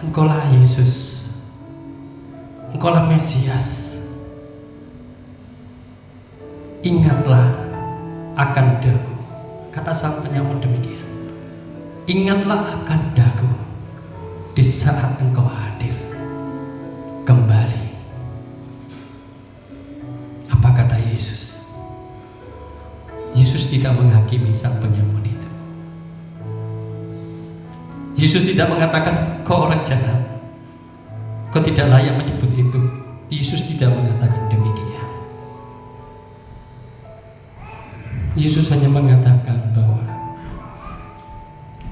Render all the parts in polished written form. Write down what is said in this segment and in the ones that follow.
Engkaulah Yesus, Engkaulah Mesias. Ingatlah akan daku. Kata sang penyamun demikian. Ingatlah akan daku di saat Engkau hadir kembali. Apa kata Yesus? Yesus tidak menghakimi sang penyamun itu. Yesus tidak mengatakan kau orang jahat, kau tidak layak menyebut itu. Yesus tidak mengatakan demikian. Yesus hanya mengatakan bahwa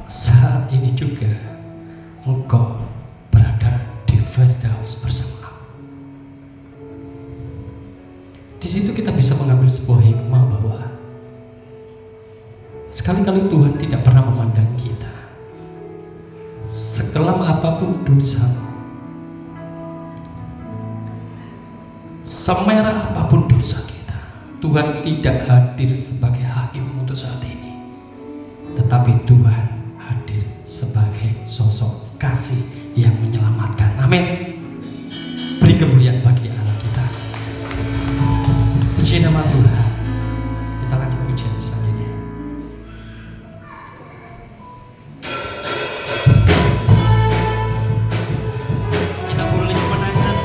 saat ini juga engkau berada di Firdaus bersama aku. Di situ kita bisa mengambil sebuah hikmah bahwa sekali-kali Tuhan tidak pernah memandang kita. Sekelam apapun dosa, semerah apapun dosa kita, Tuhan tidak hadir sebagai hakim untuk saat ini, tetapi Tuhan hadir sebagai sosok kasih yang menyelamatkan. Amin. Beri kemuliaan bagi Allah kita. Puji nama Tuhan. Kita lanjut pujian selanjutnya. Kita boleh kemenangan,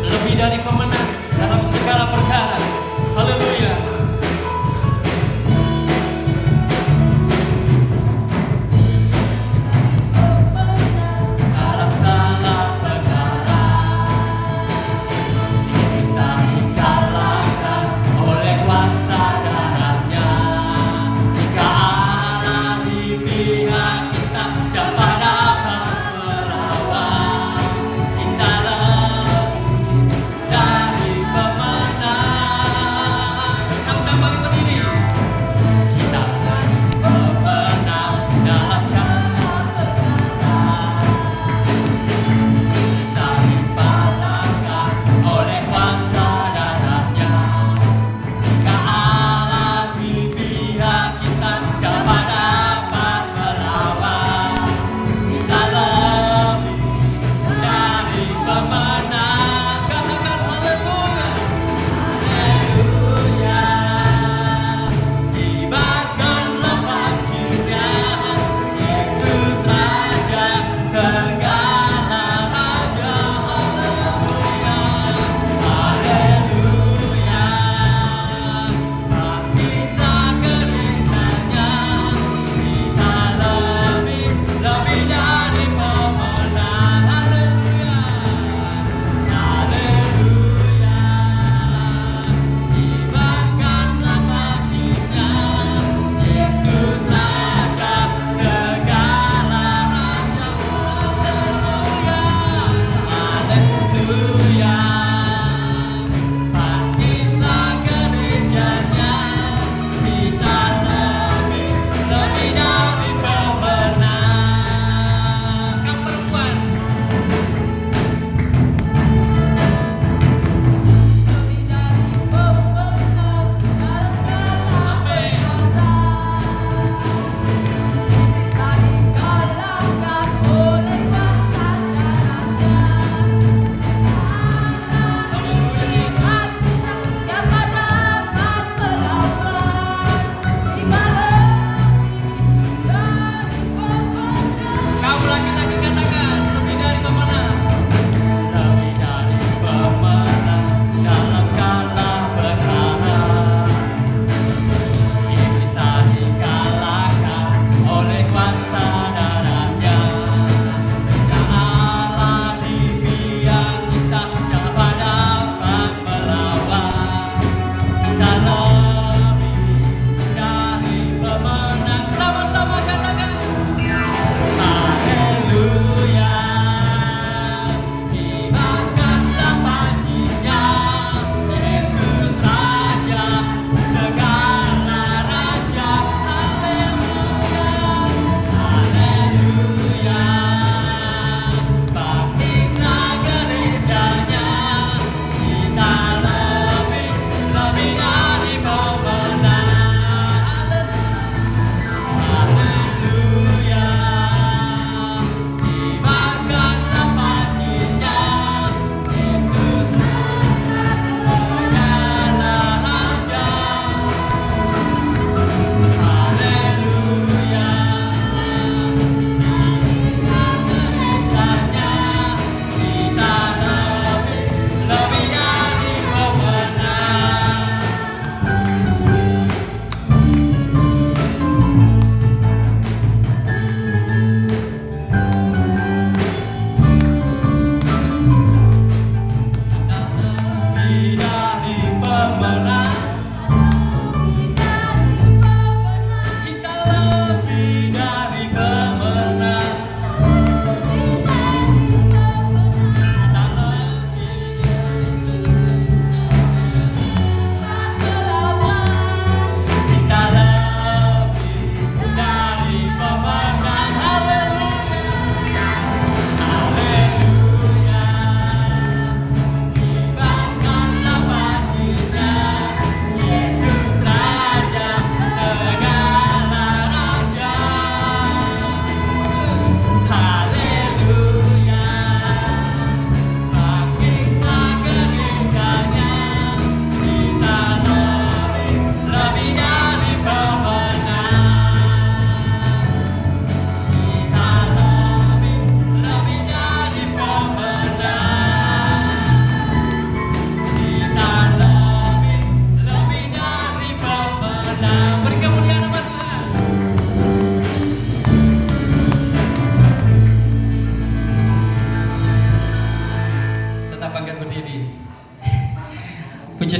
lebih dari pemenang dalam segala perkara. Haleluya. Dalam segala perkara kita dikalahkan oleh kuasa darahnya. Jika Allah di pihak kita, siapa dapat melawan? Kita lebih dari pemenang. Sama-sama bagi berdiri. Kita dari pemenang dalam segala perkara. Kita dikalahkan oleh kuasa darahnya. Jika Allah di pihak kita, siapa dapat melawan? Kita lebih dari pemenang. Katakan haleluya. Haleluya. Kibarkanlah pancinya, Yesus Raja segala raja. Haleluya. Haleluya. Bangkitlah gerejanya, kita lebih dari pemenang. Haleluya. Haleluya. Kibarkanlah pancinya, Yesus Raja segala raja. Haleluya. Haleluya. Bangkitlah gerejanya, kita lebih dari pemenang. Kamu perempuan, lebih dari pemenang dalam segala perkara. Iblis tak dikalahkan oleh kuasa darahnya. Siapa dapat melawan? Kita lebih dari pemenang. Kamu laki-laki katakan lebih dari pemenang. Lebih dari pemenang dalam segala perkara. Iblis tak dikalahkan oleh kuasa darahnya. Jika Allah di pihak kita, siapa dapat melawan? Kita lebih dari pemenang. Sama-sama katakan haleluya. Kibarkanlah pancinya, Yesus Raja segala raja. Haleluya. Haleluya. Bangkitlah gerejanya, kita lebih dari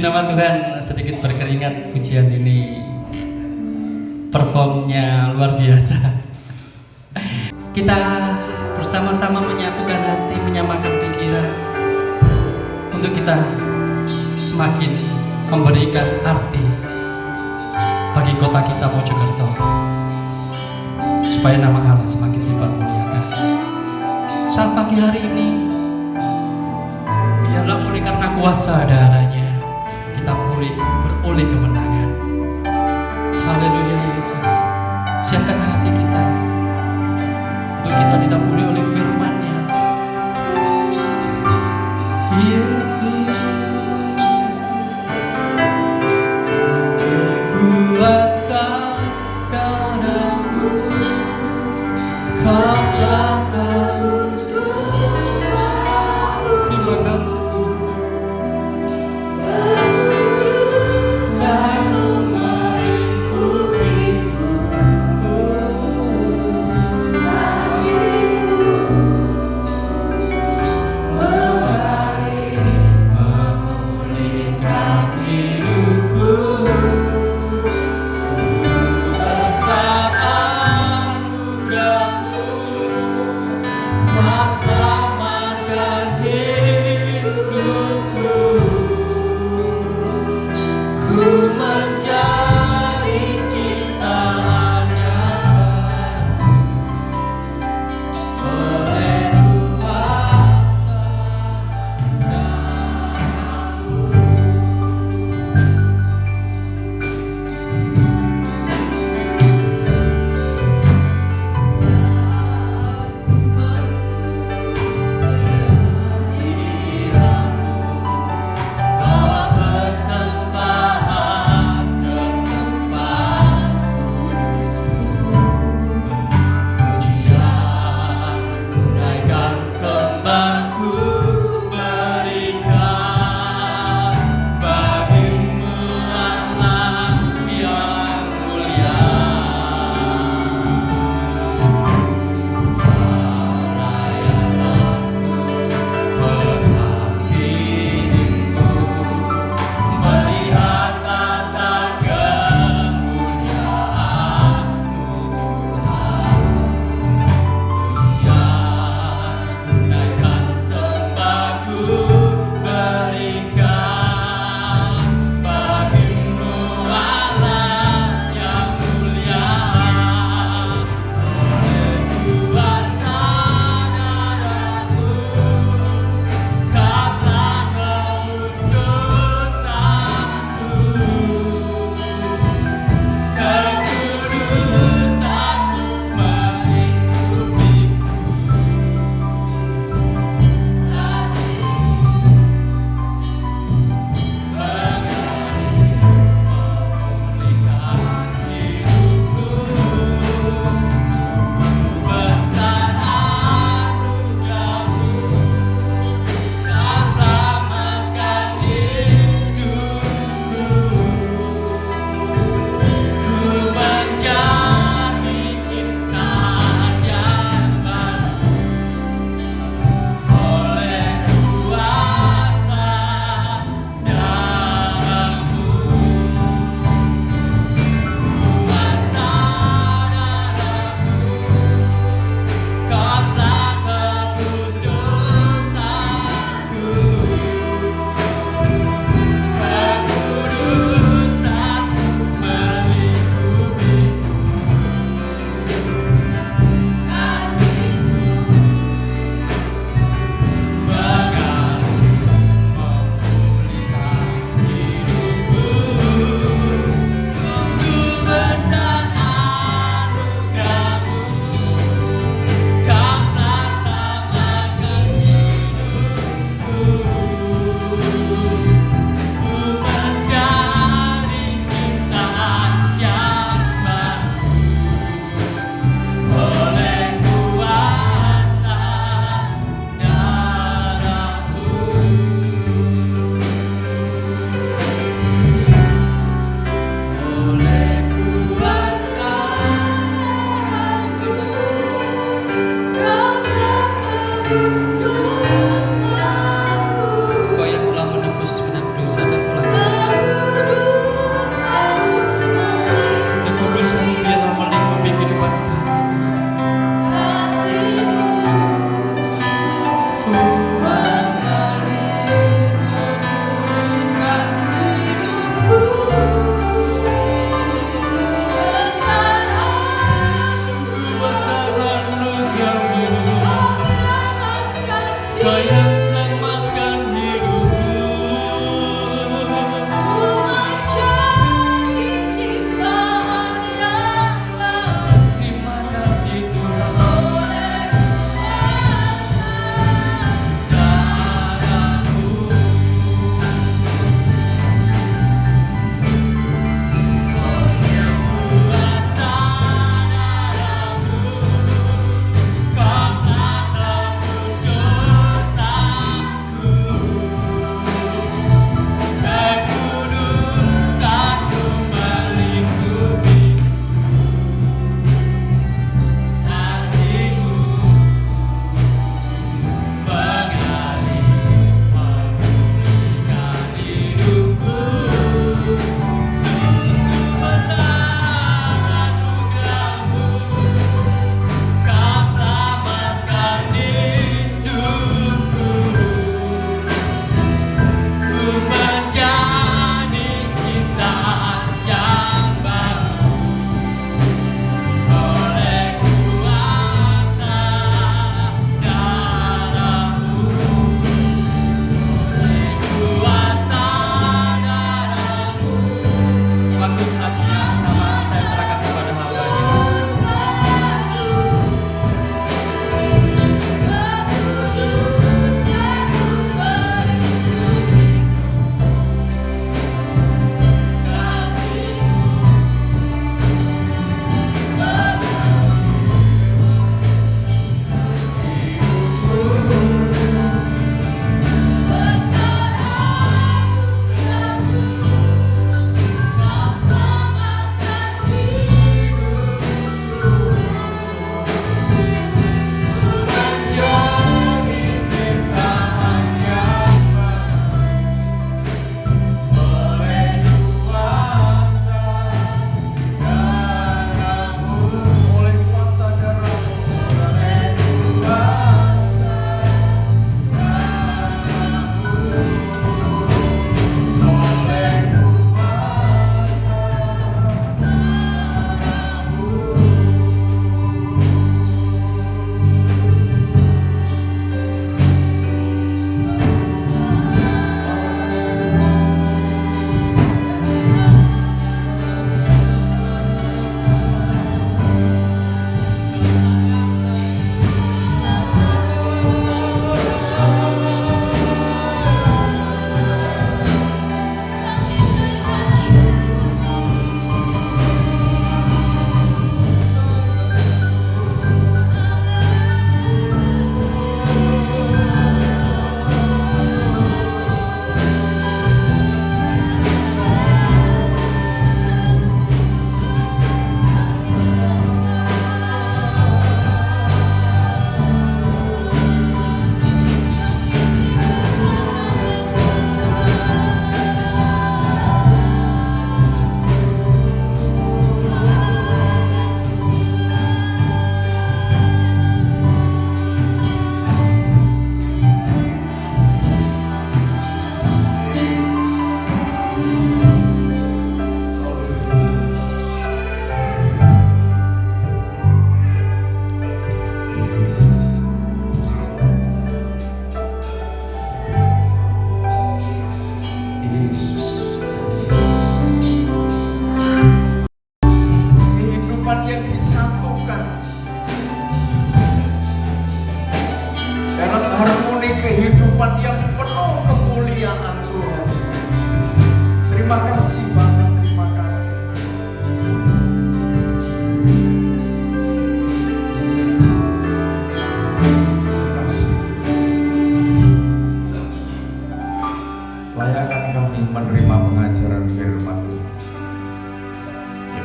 Puji nama Tuhan, sedikit berkeringat pujian ini. Performnya luar biasa. Kita bersama-sama menyatukan hati, menyamakan pikiran untuk kita semakin memberikan arti bagi kota kita Mojokerto, supaya nama Allah semakin dipermuliakan. Saat pagi hari ini, biarlah oleh karena kuasa darahnya kita beroleh kemenangan. Haleluya Yesus. Siapkan hati kita untuk kita ditaburi oleh firman-Nya. Yesus, kuasa darah-Mu, Kau telah tebus dosa-ku. Terima kasih.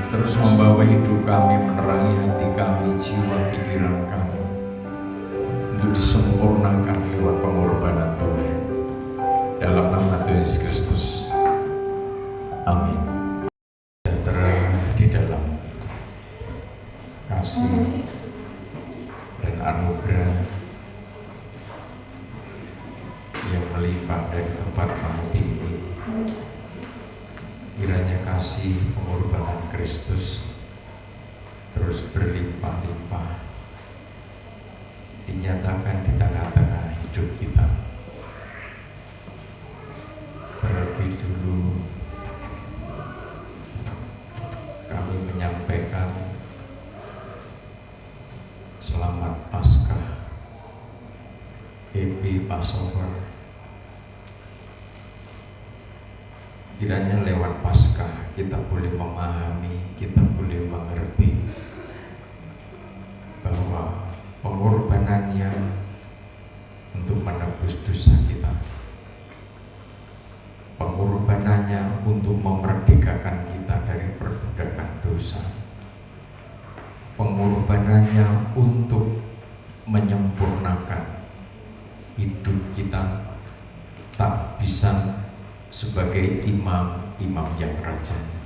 terus membawa hidup kami, menerangi hati kami, jiwa pikiran kami, untuk disempurnakan lewat pengorbanan Tuhan. Dalam nama Tuhan Yesus Kristus, amin. Sejahtera di dalam kasih dan anugerah yang melimpah dari tempat maha tinggi. Kiranya kasih pengorbanan Kristus terus berlimpah-limpah dinyatakan di tengah-tengah hidup kita. Terlebih dulu kami menyampaikan selamat Paskah, Happy Passover. Kiranya lewat Paskah kita boleh memahami, kita boleh mengerti bahwa pengorbanannya untuk menebus dosa kita, pengorbanannya untuk memerdekakan kita dari perbudakan dosa, pengorbanannya untuk menyempurnakan hidup kita tak bisa sebagai imam yang rajanya.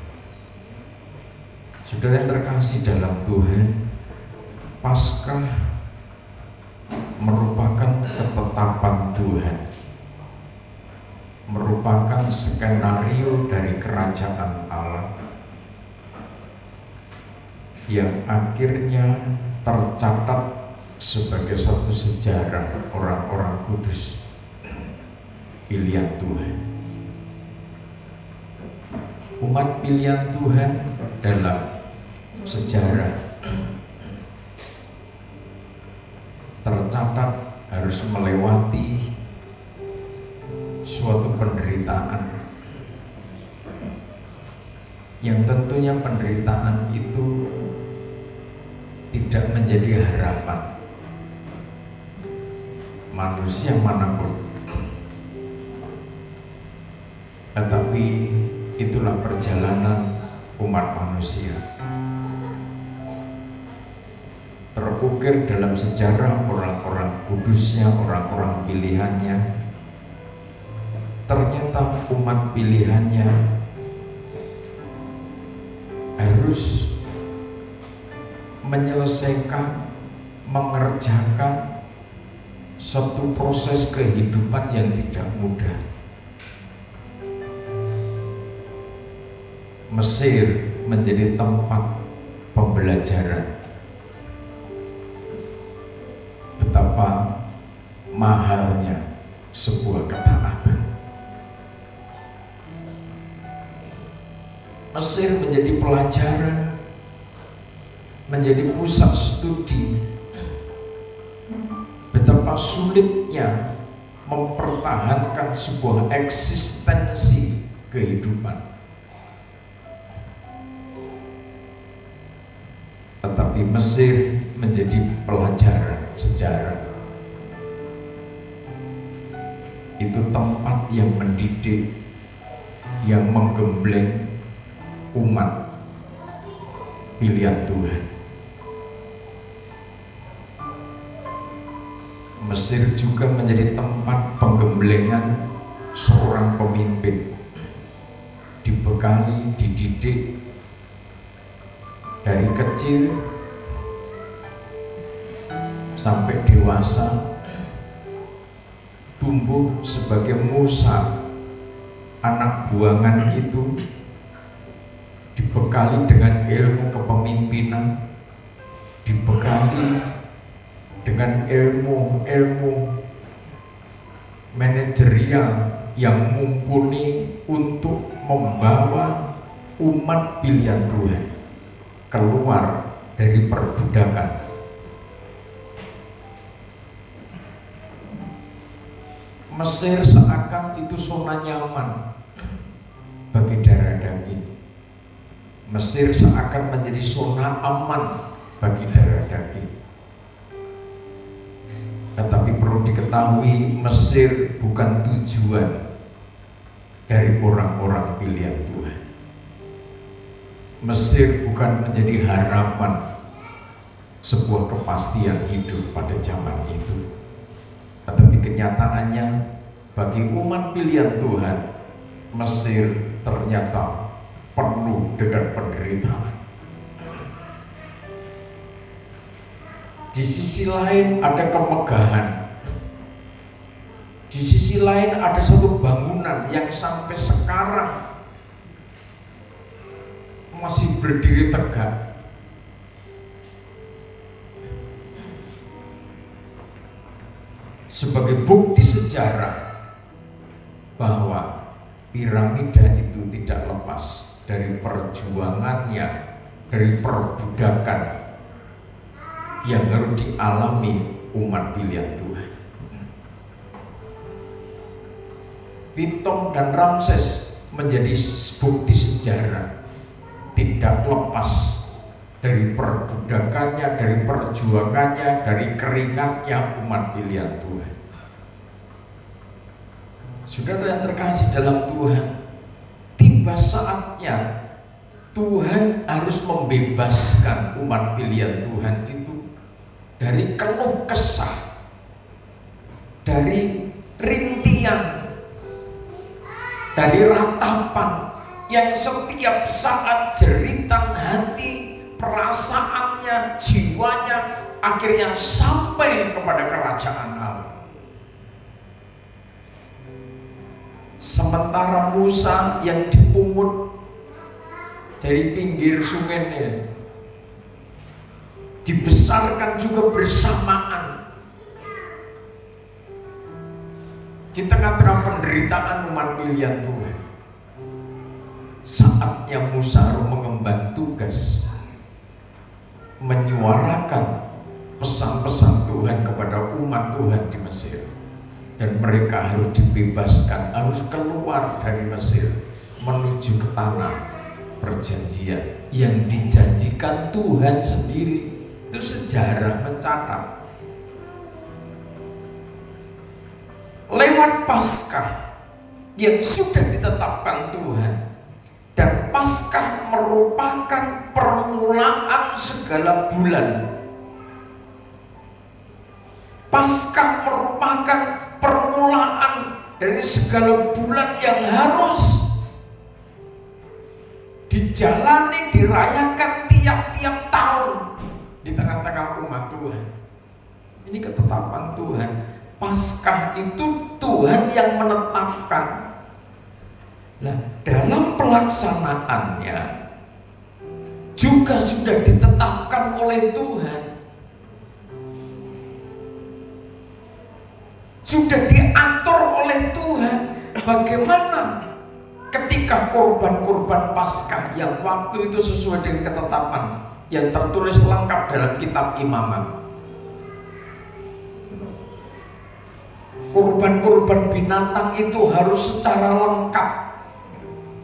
Saudara yang terkasih dalam Tuhan, Paskah merupakan ketetapan Tuhan, merupakan skenario dari kerajaan Allah yang akhirnya tercatat sebagai satu sejarah orang-orang kudus pilihan Tuhan. Umat pilihan Tuhan dalam sejarah tercatat harus melewati suatu penderitaan yang tentunya penderitaan itu tidak menjadi harapan manusia manapun, tetapi itulah perjalanan umat manusia. Terukir dalam sejarah orang-orang kudusnya, orang-orang pilihannya. Ternyata umat pilihannya harus menyelesaikan, mengerjakan suatu proses kehidupan yang tidak mudah. Mesir menjadi tempat pembelajaran betapa mahalnya sebuah ketaatan. Mesir menjadi pelajaran, menjadi pusat studi betapa sulitnya mempertahankan sebuah eksistensi kehidupan. Tetapi Mesir menjadi pelajaran sejarah. Itu tempat yang mendidik, yang menggembleng umat pilihan Tuhan. Mesir juga menjadi tempat penggemblengan seorang pemimpin, dibekali, dididik dari kecil sampai dewasa, tumbuh sebagai Musa, anak buangan itu, dibekali dengan ilmu kepemimpinan, dibekali dengan ilmu manajerial yang mumpuni untuk membawa umat pilihan Tuhan keluar dari perbudakan. Mesir seakan itu zona nyaman bagi darah daging. Mesir seakan menjadi zona aman bagi darah daging. Tetapi perlu diketahui, Mesir bukan tujuan dari orang-orang pilihan Tuhan. Mesir bukan menjadi harapan, sebuah kepastian hidup pada zaman itu, tetapi kenyataannya bagi umat pilihan Tuhan, Mesir ternyata penuh dengan penderitaan. Di sisi lain ada kemegahan, di sisi lain ada satu bangunan yang sampai sekarang masih berdiri tegak. Sebagai bukti sejarah bahwa piramida itu tidak lepas dari perjuangannya, dari perbudakan yang harus dialami umat pilihan Tuhan. Pitom dan Ramses menjadi bukti sejarah tidak lepas dari perbudakannya, dari perjuangannya, dari keringatnya umat pilihan Tuhan. Saudara yang terkasih dalam Tuhan, tiba saatnya Tuhan harus membebaskan umat pilihan Tuhan itu dari keluh kesah, dari rintian, dari ratapan yang setiap saat jeritan hati, perasaannya, jiwanya akhirnya sampai kepada kerajaan Allah. Sementara Musa yang dipungut dari pinggir sungai Nil dibesarkan juga bersamaan di tengah-tengah penderitaan umat pilihan Tuhan. Saatnya Musa mengemban tugas menyuarakan pesan-pesan Tuhan kepada umat Tuhan di Mesir, dan mereka harus dibebaskan, harus keluar dari Mesir menuju ke tanah perjanjian yang dijanjikan Tuhan sendiri. Itu sejarah mencatat. Lewat Paskah yang sudah ditetapkan Tuhan, dan Paskah merupakan permulaan segala bulan. Paskah merupakan permulaan dari segala bulan yang harus dijalani, dirayakan tiap-tiap tahun di tengah-tengah umat Tuhan. Ini ketetapan Tuhan. Paskah itu Tuhan yang menetapkan. Nah, dalam pelaksanaannya juga sudah ditetapkan oleh Tuhan, sudah diatur oleh Tuhan bagaimana ketika korban-korban Paskah yang waktu itu sesuai dengan ketetapan yang tertulis lengkap dalam kitab Imamat. Korban-korban binatang itu harus secara lengkap.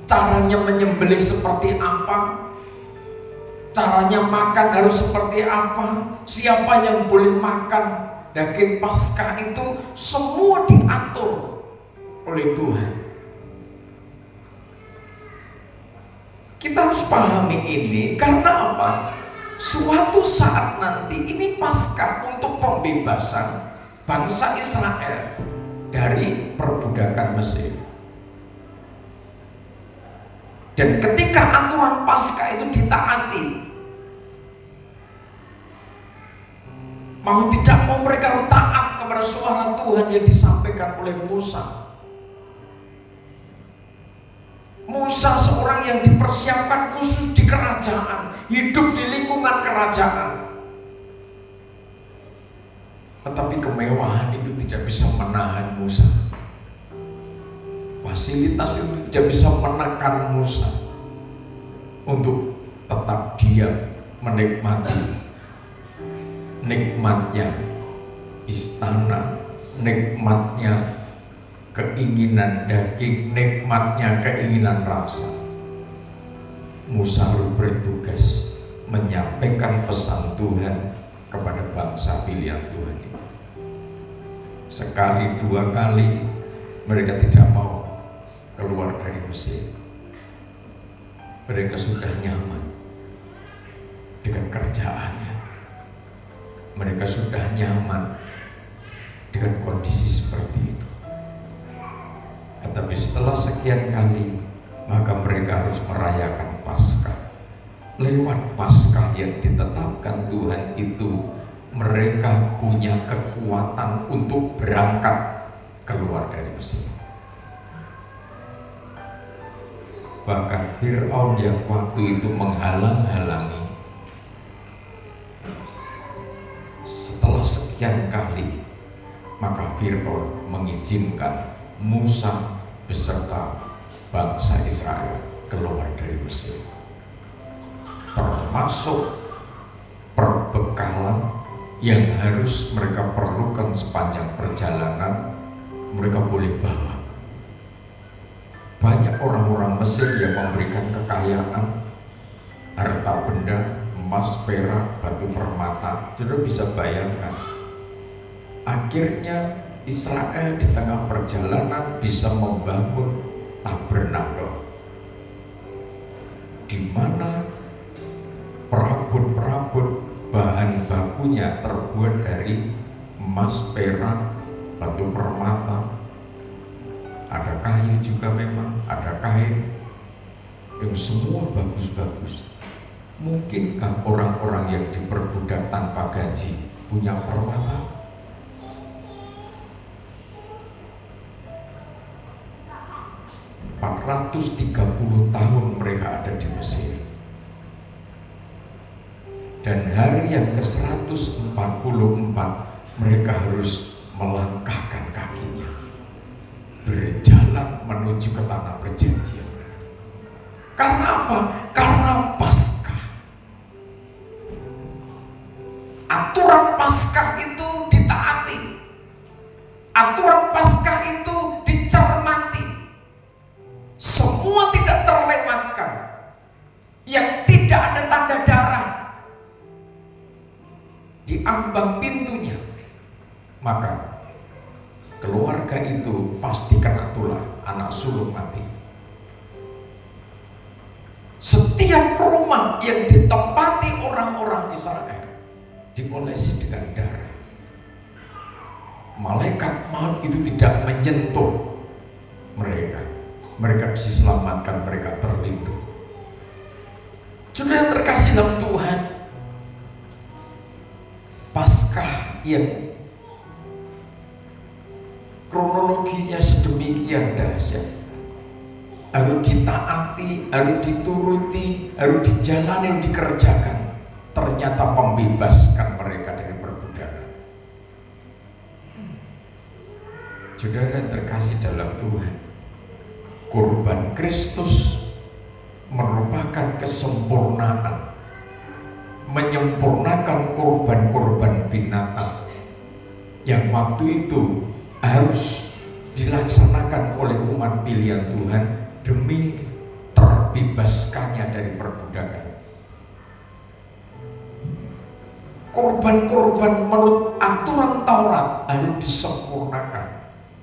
Caranya menyembelih seperti apa, caranya makan harus seperti apa, siapa yang boleh makan daging Paskah itu, semua diatur oleh Tuhan. Kita harus pahami ini karena apa? Suatu saat nanti ini Paskah untuk pembebasan bangsa Israel dari perbudakan Mesir. Dan ketika aturan Paskah itu ditaati, mau tidak mau mereka taat kepada suara Tuhan yang disampaikan oleh Musa. Musa seorang yang dipersiapkan khusus di kerajaan, hidup di lingkungan kerajaan. Tetapi kemewahan itu tidak bisa menahan Musa. Fasilitas itu tidak bisa menekan Musa untuk tetap diam menikmati nikmatnya istana, nikmatnya keinginan daging, nikmatnya keinginan rasa. Musa harus bertugas menyampaikan pesan Tuhan kepada bangsa pilihan Tuhan itu. Sekali dua kali mereka tidak mau keluar dari Mesir. mereka sudah nyaman dengan kerjaannya, mereka sudah nyaman dengan kondisi seperti itu. Tetapi setelah sekian kali, maka mereka harus merayakan Paskah. Lewat Paskah yang ditetapkan Tuhan itu, mereka punya kekuatan untuk berangkat keluar dari Mesir. Bahkan Fir'aun yang waktu itu menghalang-halangi, setelah sekian kali, maka Fir'aun mengizinkan Musa beserta bangsa Israel keluar dari Mesir, termasuk perbekalan yang harus mereka perlukan sepanjang perjalanan. Mereka boleh bawa. Banyak orang-orang Mesir yang memberikan kekayaan, harta benda, emas, perak, batu permata. Saudara bisa bayangkan, akhirnya Israel di tengah perjalanan bisa membangun tabernakel, di mana perabot-perabot bahan bakunya terbuat dari emas, perak, batu permata. Ada kayu juga, memang ada kain, yang semua bagus-bagus. Mungkinkah orang-orang yang diperbudak tanpa gaji punya permata? ...430 tahun mereka ada di Mesir. Dan hari yang ke-144 mereka harus melangkahkan kakinya, berjalan menuju ke tanah perjanjian. Karena apa? Karena Paskah. Aturan Paskah itu ditaati. Aturan Paskah itu dicermati. Semua tidak terlewatkan. Yang tidak ada tanda darah di ambang pintunya, maka keluarga itu pasti kena tulah, anak sulung mati. Setiap rumah yang ditempati orang-orang Israel diolesi dengan darah. Malaikat maut itu tidak menyentuh mereka. Mereka diselamatkan, mereka terlindung. Saudara yang terkasih dalam Tuhan, Paskah yang kronologinya sedemikian dahsyat, harus ditaati, harus dituruti, harus dijalani, harus dikerjakan, ternyata membebaskan mereka dari perbudakan. Saudara yang terkasih dalam Tuhan, kurban Kristus merupakan kesempurnaan, menyempurnakan korban-korban binatang yang waktu itu harus dilaksanakan oleh umat pilihan Tuhan demi terbebaskannya dari perbudakan. Korban-korban menurut aturan Taurat harus disempurnakan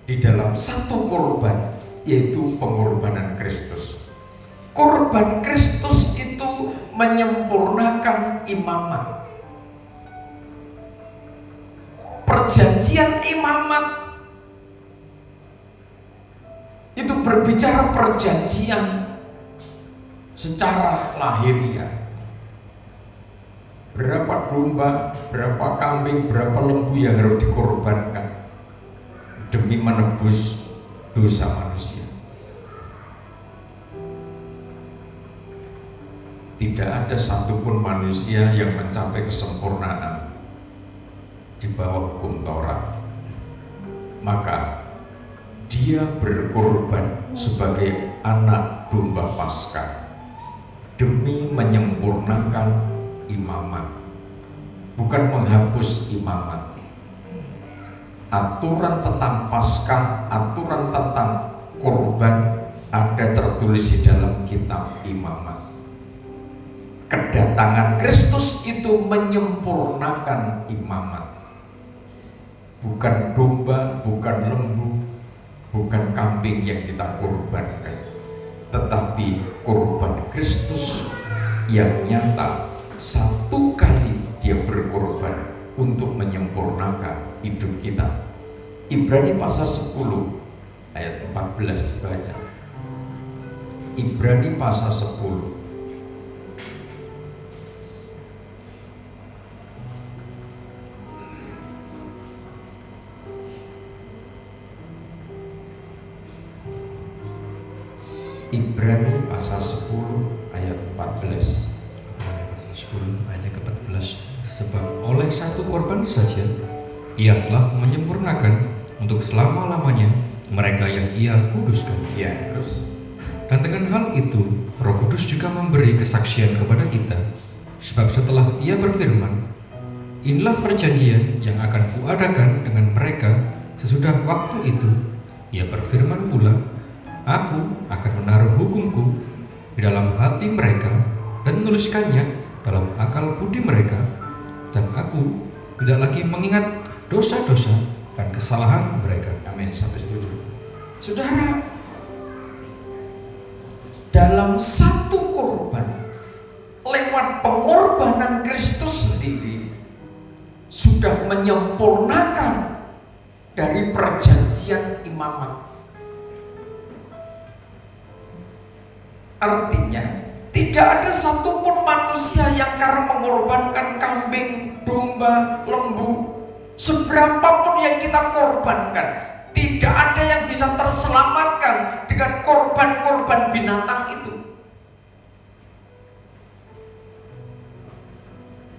di dalam satu korban, yaitu pengorbanan Kristus. Korban Kristus itu menyempurnakan imamat. Perjanjian imamat itu berbicara perjanjian secara lahiriah. Berapa domba, berapa kambing, berapa lembu yang harus dikorbankan demi menebus dosa manusia. Tidak ada satupun manusia yang mencapai kesempurnaan di bawah hukum Taurat. Maka dia berkorban sebagai anak domba Paskah demi menyempurnakan imamat, bukan menghapus imamat. Aturan tentang Paskah, aturan tentang korban ada tertulis di dalam kitab imamat. Kedatangan Kristus itu menyempurnakan imamat. Bukan domba, bukan lembu, bukan kambing yang kita korbankan, tetapi korban Kristus yang nyata. Satu kali dia berkorban untuk menyempurnakan hidup kita. Ibrani pasal 10 ayat 14 dibaca. Ibrani pasal 10. Ibrani pasal 10 ayat 14. Ibrani pasal 10 ayat ke-14. Sebab oleh satu korban saja ia telah menyempurnakan untuk selama-lamanya mereka yang ia kuduskan. Ya, terus. Dan dengan hal itu Roh Kudus juga memberi kesaksian kepada kita. Sebab setelah ia berfirman, inilah perjanjian yang akan kuadakan dengan mereka sesudah waktu itu. Ia berfirman pula, aku akan menaruh hukumku di dalam hati mereka dan menuliskannya dalam akal budi mereka, dan aku tidak lagi mengingat dosa-dosa dan kesalahan mereka. Amin, sampai setuju. Saudara, dalam satu korban, lewat pengorbanan Kristus sendiri, sudah menyempurnakan dari perjanjian imamat. Artinya, tidak ada satupun manusia yang karena mengorbankan kambing, domba, lembu, seberapapun yang kita korbankan, tidak ada yang bisa terselamatkan dengan korban-korban binatang itu.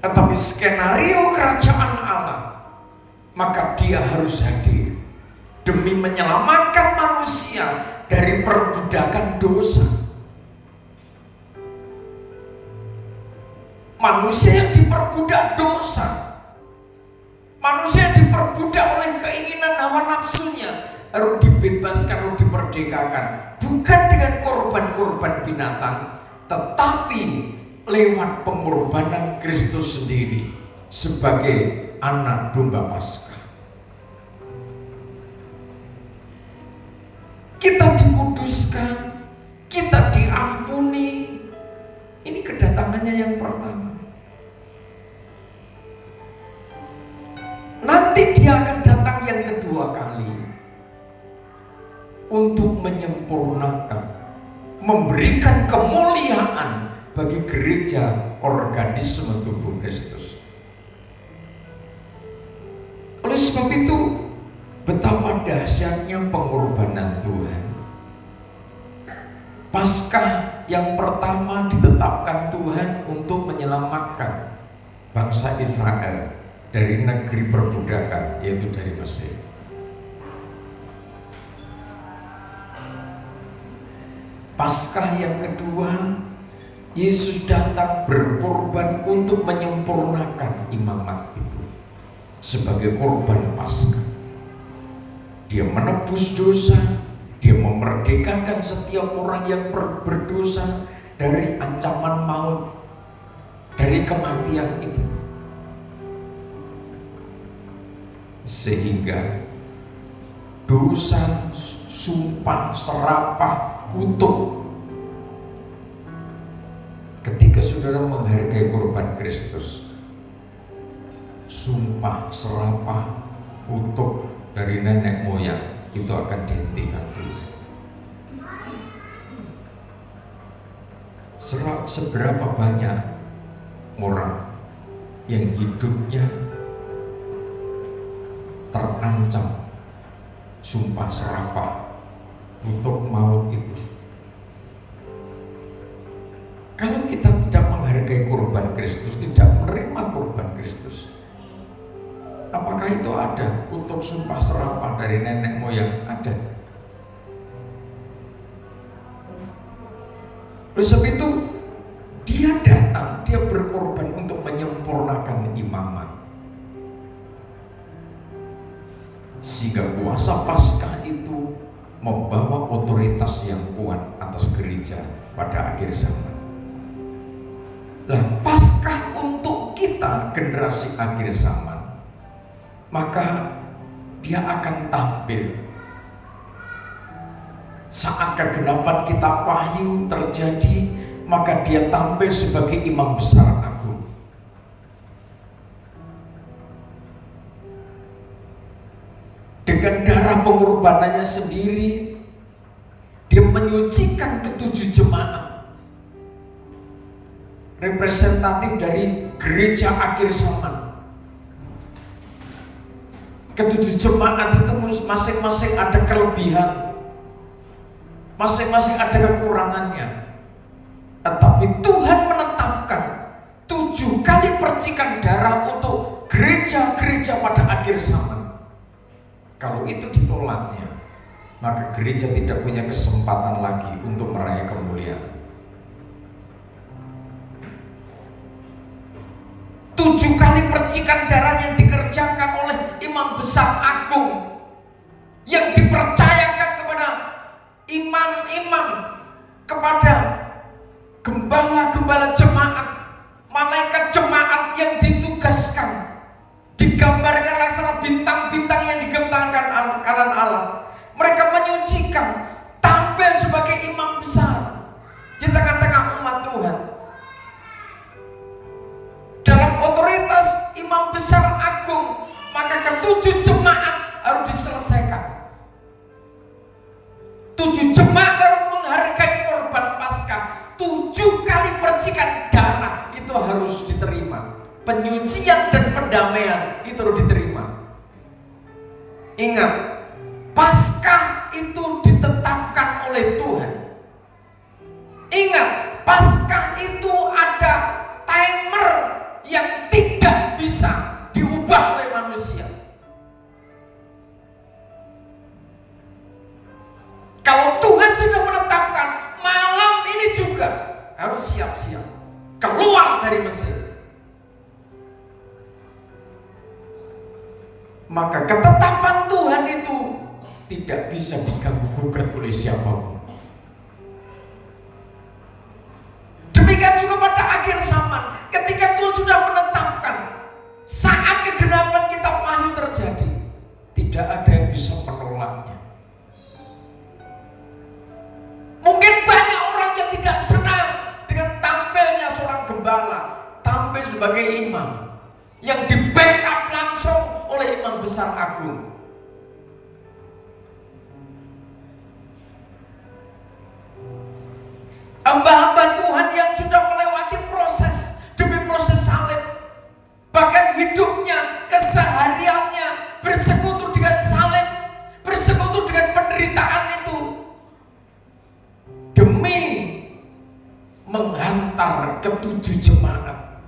Tetapi skenario kerajaan Allah, maka dia harus hadir demi menyelamatkan manusia dari perbudakan dosa. Manusia yang diperbudak dosa, manusia yang diperbudak oleh keinginan hawa nafsunya, harus dibebaskan, harus diperdekakan. Bukan dengan korban-korban binatang, tetapi lewat pengorbanan Kristus sendiri sebagai anak domba Paskah. Kita dikuduskan, kita diampuni. Ini kedatangannya yang pertama. Nanti dia akan datang yang kedua kali untuk menyempurnakan, memberikan kemuliaan bagi gereja, organisme tubuh Kristus. Oleh sebab itu, betapa dahsyatnya pengorbanan Tuhan. Paskah yang pertama ditetapkan Tuhan untuk menyelamatkan bangsa Israel dari negeri perbudakan, yaitu dari Mesir. Paskah yang kedua, Yesus datang berkorban untuk menyempurnakan imamat itu sebagai korban Paskah. Dia menebus dosa, dia memerdekakan setiap orang yang berdosa dari ancaman maut, dari kematian itu. Sehingga dosa, sumpah, serapah, kutuk, ketika saudara menghargai korban Kristus, sumpah, serapah, kutuk dari nenek moyang itu akan dihentikan Tuhan. Seberapa banyak orang yang hidupnya terancam sumpah serapah untuk maut itu. Kalau kita tidak menghargai korban Kristus, tidak menerima korban Kristus, apakah itu ada kutuk sumpah serapah dari nenek moyang? Ada. Oleh sebab itu, dia datang, dia berkorban untuk menyempurnakan imamat. Sehingga kuasa Paskah itu membawa otoritas yang kuat atas gereja pada akhir zaman. Lah, Paskah untuk kita generasi akhir zaman, maka dia akan tampil Saat kegenapan kitab Wahyu terjadi, maka dia tampil sebagai imam besar agung. Dengan darah pengorbanannya sendiri, dia menyucikan ketujuh jemaat, representatif dari gereja akhir zaman. Ketujuh jemaat itu masing-masing ada kelebihan, masing-masing ada kekurangannya. Tetapi Tuhan menetapkan 7 kali percikan darah untuk gereja-gereja pada akhir zaman. Kalau itu ditolaknya, maka gereja tidak punya kesempatan lagi untuk meraih kemuliaan. 7 kali percikan darah yang dikerjakan oleh imam besar agung, yang dipercayakan kepada imam-imam, kepada gembala-gembala jemaat, malaikat jemaat yang ditugaskan, digambarkan laksana bintang-bintang yang digentangkan kanan Allah. Mereka menyucikan, tampil sebagai imam besar di tengah-tengah umat Tuhan. Dalam otoritas imam besar agung, maka ke-7 jemaat harus diselesaikan. 7 jemaat harus menghargai korban Paskah. 7 kali percikan darah itu harus diterima. Penyucian dan pendamaian itu harus diterima. Ingat, Paskah itu ditetapkan oleh Tuhan. Ingat, Paskah itu ada timer yang tidak bisa diubah oleh manusia. Kalau Tuhan sudah menetapkan malam ini juga harus siap-siap keluar dari Mesir, maka ketetapan Tuhan itu tidak bisa diganggu-gugat oleh siapapun. Demikian juga pada akhir zaman, ketika Tuhan sudah menetapkan saat kegenapan kitab Wahyu terjadi, tidak ada yang bisa menolaknya. Mungkin banyak orang yang tidak senang dengan tampilnya seorang gembala, tampil sebagai imam yang di backup langsung oleh imam besar agung. Hamba-hamba Tuhan yang sudah melewati proses demi proses salib, bahkan hidupnya, kesehariannya bersekutu dengan salib, bersekutu dengan penderitaan itu, demi menghantar ke-7 jemaat,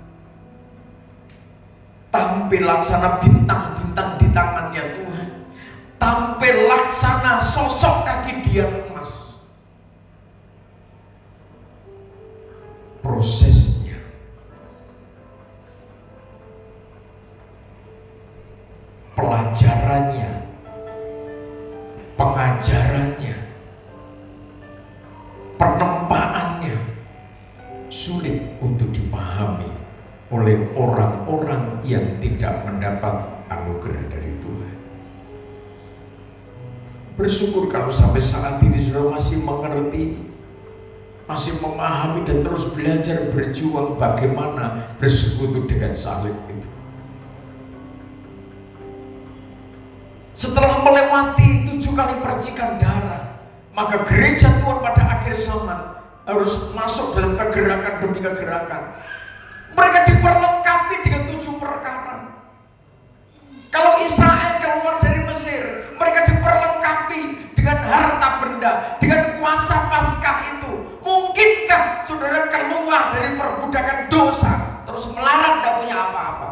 tampil laksana bintang-bintang di tangannya Tuhan, tampil laksana sosok kaki dian emas. Prosesnya, pelajarannya, pengajarannya, penempaannya sulit untuk dipahami oleh orang-orang yang tidak mendapat anugerah dari Tuhan. Bersyukur kalau sampai saat ini saudara masih mengerti, masih memahami dan terus belajar berjuang bagaimana bersekutu dengan salib itu. Setelah melewati 7 kali percikan darah, maka gereja Tuhan pada akhir zaman harus masuk dalam kegerakan demi kegerakan. Mereka diperlengkapi dengan 7 perkara. Kalau Israel keluar dari Mesir, mereka diperlengkapi dengan harta benda, dengan kuasa Paskah itu. Mungkinkah saudara keluar dari perbudakan dosa terus melarat tidak punya apa-apa?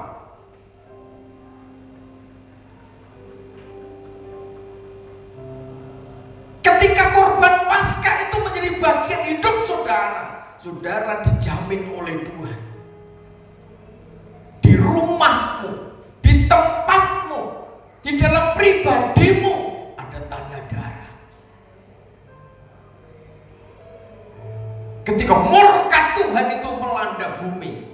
Ketika korban Paskah itu menjadi bagian hidup saudara, saudara dijamin oleh Tuhan. Di rumahmu, di tempatmu, di dalam pribadimu ada tanda darah. Ketika murka Tuhan itu melanda bumi,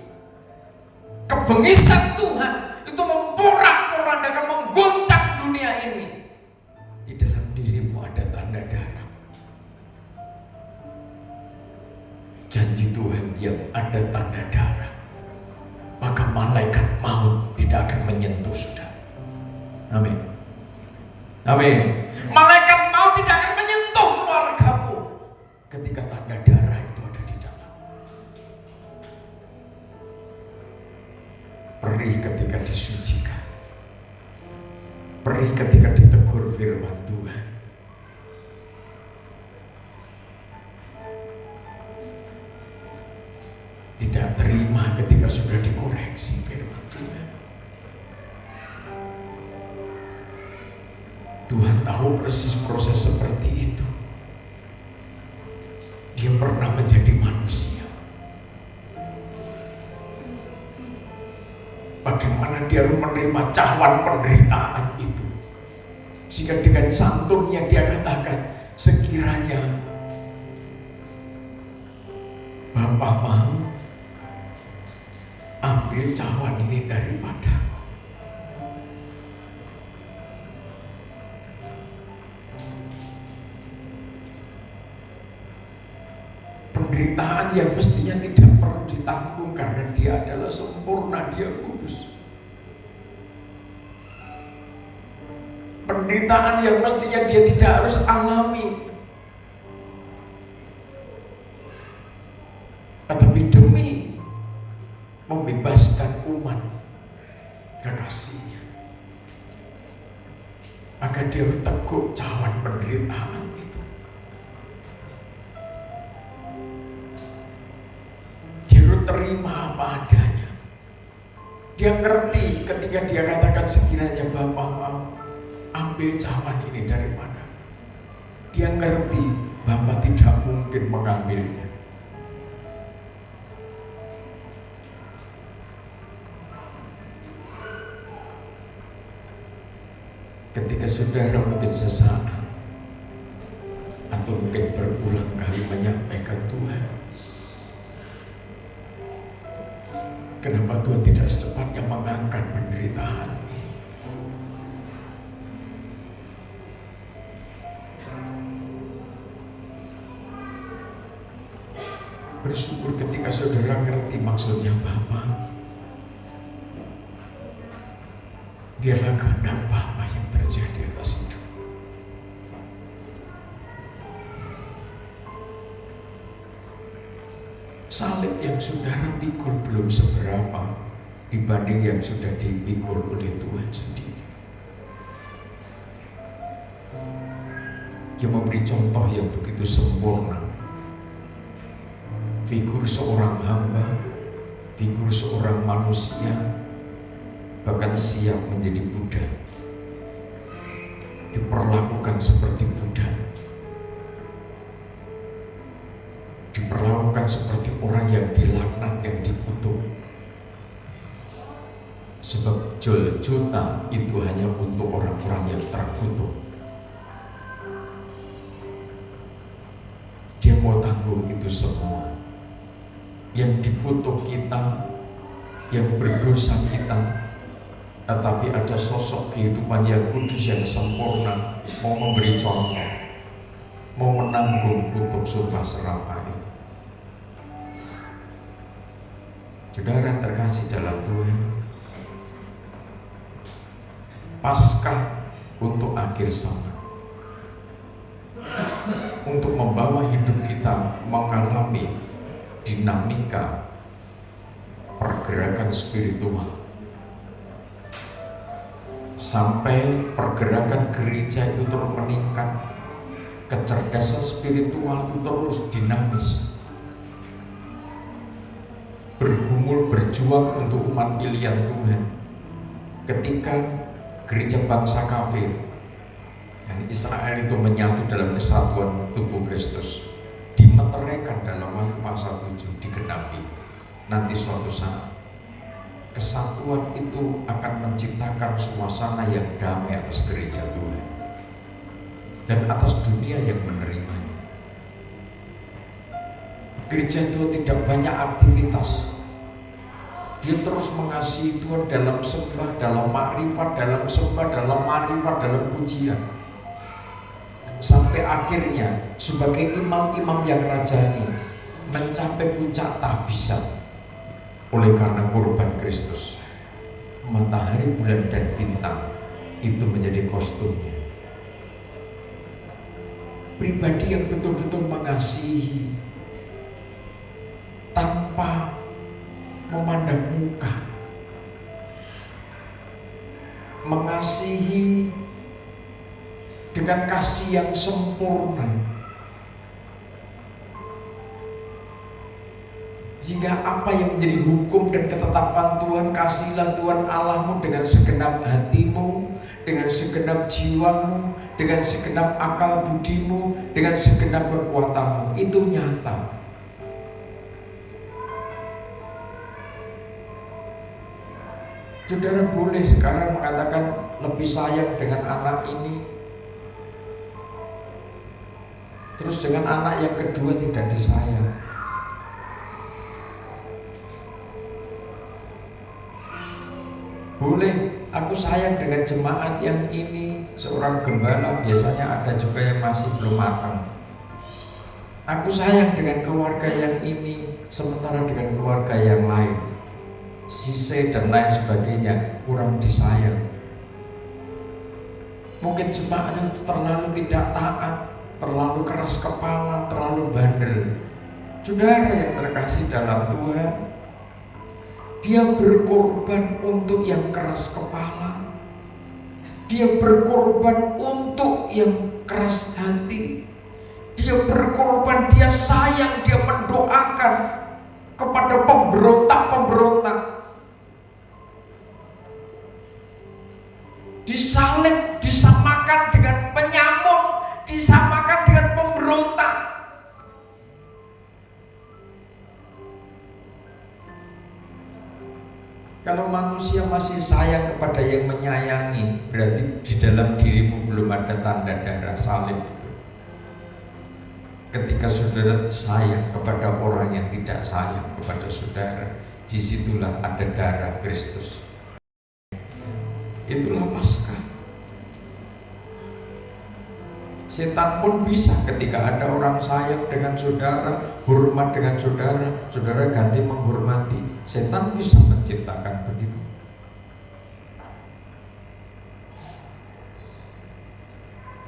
kebengisan Tuhan itu memporak-porandakan, menggoncang dunia ini, di dalam dirimu ada tanda darah. janji Tuhan yang ada tanda darah, maka malaikat maut tidak akan menyentuh saudara. Amin. Amin. Malaikat maut tidak akan menyentuh keluargamu ketika tanda darah itu ada di dalam. Perih ketika disucikan, perih ketika ditegur firman Tuhan. Tidak terima ketika sudah dikoreksi firman Tuhan. Tuhan tahu persis proses seperti itu. Dia pernah menjadi manusia. Bagaimana dia harus menerima cawan penderitaan itu, sehingga dengan santunnya dia katakan, sekiranya Bapa mau ambil cawan ini daripadaku. Penderitaan yang mestinya tidak perlu ditanggung karena dia adalah sempurna, dia kudus. Penderitaan yang mestinya dia tidak harus alami, tetapi demi membebaskan umat kekasihnya, maka dia harus teguk cawan penderitaan itu. Dia harus terima apa adanya. Dia ngerti ketika dia katakan, sekiranya Bapa mau ambil cawan ini daripada. Dia ngerti Bapa tidak mungkin mengambilnya. Ketika saudara mungkin sesaat atau mungkin berulang kali menyampaikan, Tuhan, kenapa Tuhan tidak secepatnya mengangkat penderitaan ini? Bersyukur ketika saudara ngerti maksudnya Bapa. Biarlah kehendak Bapa yang terjadi atas hidup. Salib yang saudara pikul belum seberapa dibanding yang sudah dipikul oleh Tuhan sendiri. Yang memberi contoh yang begitu sempurna. Figur seorang hamba, figur seorang manusia, bahkan siap menjadi budak, diperlakukan seperti budak, diperlakukan seperti orang yang dilaknat, yang dikutuk. Sebab Golgota itu hanya untuk orang-orang yang terkutuk. Dia mau tanggung itu semua. Yang dikutuk kita, yang berdosa kita, tetapi ada sosok kehidupan yang kudus, yang sempurna, mau memberi contoh, mau menanggung kutuk surga serapa itu. Saudara terkasih dalam Tuhan, Paskah untuk akhir zaman, untuk membawa hidup kita mengalami dinamika pergerakan spiritual, sampai pergerakan gereja itu terus meningkat, kecerdasan spiritual itu terus dinamis, bergumul berjuang untuk umat pilihan Tuhan. Ketika gereja bangsa kafir dan Israel itu menyatu dalam kesatuan tubuh Kristus, dimeteraikan dalam Wahyu pasal 7 digenapi, nanti suatu saat kesatuan itu akan menciptakan suasana yang damai atas gereja Tuhan dan atas dunia yang menerimanya. Gereja Tuhan tidak banyak aktivitas. Dia terus mengasihi Tuhan dalam sembah, dalam makrifat, dalam sembah, dalam makrifat, dalam pujian. Sampai akhirnya sebagai imam-imam yang rajani mencapai puncak tak bisa oleh karena korban Kristus. Matahari, bulan, dan bintang itu menjadi kostumnya. Pribadi yang betul-betul mengasihi tanpa memandang muka, mengasihi dengan kasih yang sempurna, sehingga apa yang menjadi hukum dan ketetapan Tuhan, kasihilah Tuhan Allahmu dengan segenap hatimu, dengan segenap jiwamu, dengan segenap akal budimu, dengan segenap kekuatanmu, itu nyata. Saudara boleh sekarang mengatakan lebih sayang dengan anak ini, terus dengan anak yang kedua tidak disayang. Boleh, aku sayang dengan jemaat yang ini. Seorang gembala biasanya ada juga yang masih belum matang. Aku sayang dengan keluarga yang ini, sementara dengan keluarga yang lain, sise dan lain sebagainya, kurang disayang. Mungkin jemaat itu terlalu tidak taat, terlalu keras kepala, terlalu bandel. Saudara yang terkasih dalam Tuhan, dia berkorban untuk yang keras kepala, dia berkorban untuk yang keras hati, dia berkorban, dia sayang, dia mendoakan kepada pemberontak-pemberontak, disalib, disamakan dengan penyamun, disamakan dengan pemberontak. Kalau manusia masih sayang kepada yang menyayangi, berarti di dalam dirimu belum ada tanda darah salib itu. Ketika saudara sayang kepada orang yang tidak sayang kepada saudara, disitulah ada darah Kristus. Itulah Paskah. Setan pun bisa ketika ada orang sayang dengan saudara, hormat dengan saudara, saudara ganti menghormati. Setan bisa menciptakan begitu.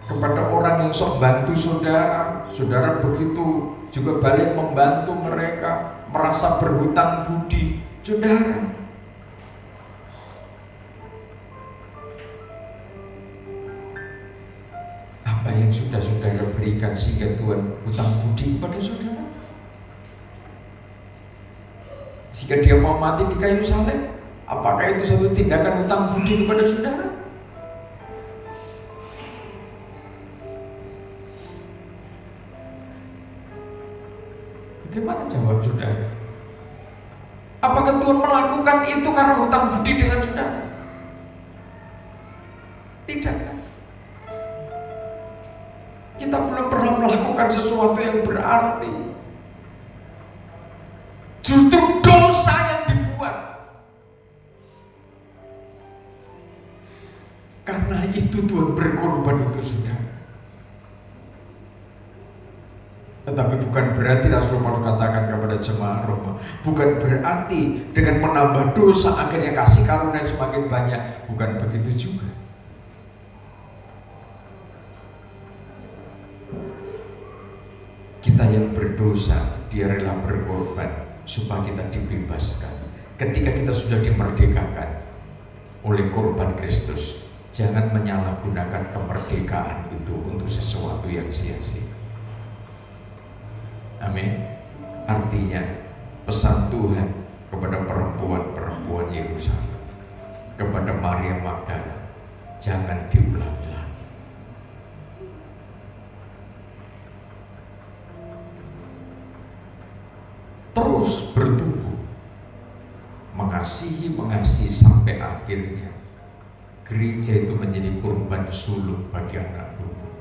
Kepada orang yang sok bantu saudara, saudara begitu juga balik membantu mereka, merasa berhutang budi. Saudara, apa yang sudah saudara berikan sehingga Tuhan hutang budi kepada saudara? Jika dia mau mati di kayu salib, apakah itu satu tindakan hutang budi kepada saudara? Bagaimana jawab saudara? Apakah Tuhan melakukan itu karena hutang budi dengan saudara? Tidak. Kita belum pernah melakukan sesuatu yang berarti. Justru dosa yang dibuat. Karena itu Tuhan berkorban untuk saudara. Tetapi bukan berarti Rasul Paulus katakan kepada jemaat Roma, bukan berarti dengan menambah dosa akhirnya kasih karunia semakin banyak. Bukan begitu juga. Kita yang berdosa, dia rela berkorban supaya kita dibebaskan. Ketika kita sudah dimerdekakan oleh korban Kristus, jangan menyalahgunakan kemerdekaan itu untuk sesuatu yang sia-sia. Amin. Artinya pesan Tuhan kepada perempuan-perempuan Yerusalem, kepada Maria Magdala, jangan diulangi lagi. Terus bertumbuh, mengasihi sampai akhirnya gereja itu menjadi korban sulung bagi anak domba,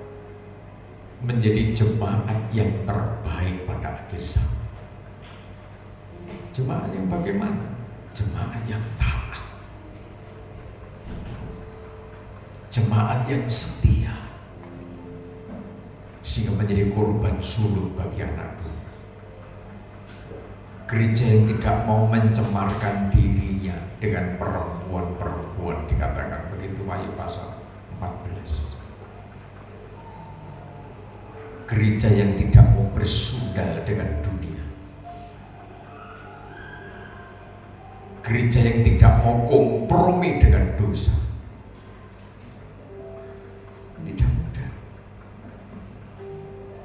menjadi jemaat yang terbaik pada akhir zaman. Jemaat yang bagaimana? Jemaat yang taat, jemaat yang setia, sehingga menjadi korban sulung bagi anak domba. Gereja yang tidak mau mencemarkan dirinya dengan perempuan-perempuan, dikatakan begitu Wahyu pasal 14. Gereja yang tidak mau bersundal dengan dunia. Gereja yang tidak mau kompromi dengan dosa. Tidak mudah.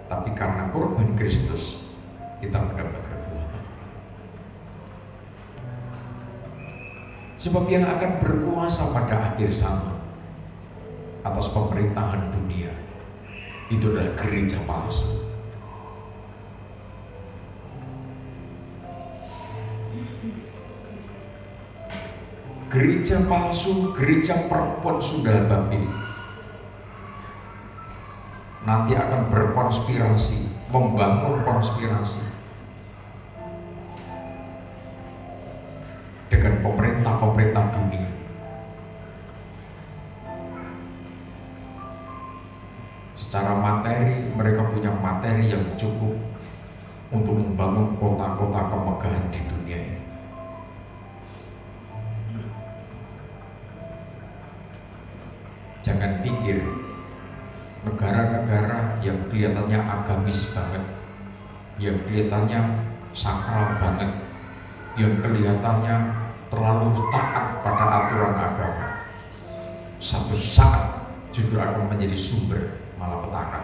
Tapi karena korban Kristus, kita mendapat kekuatan. Sebab yang akan berkuasa pada akhir zaman atas pemerintahan dunia itu adalah gereja palsu. Gereja palsu, gereja perempuan sundal Babil nanti akan berkonspirasi, membangun konspirasi dengan pemerintah-pemerintah dunia. Secara materi, mereka punya materi yang cukup untuk membangun kota-kota kemegahan di dunia ini. Jangan pikir negara-negara yang kelihatannya agamis banget, yang kelihatannya sakral banget, yang kelihatannya terlalu taat pada aturan agama, satu saat justru akan menjadi sumber malapetaka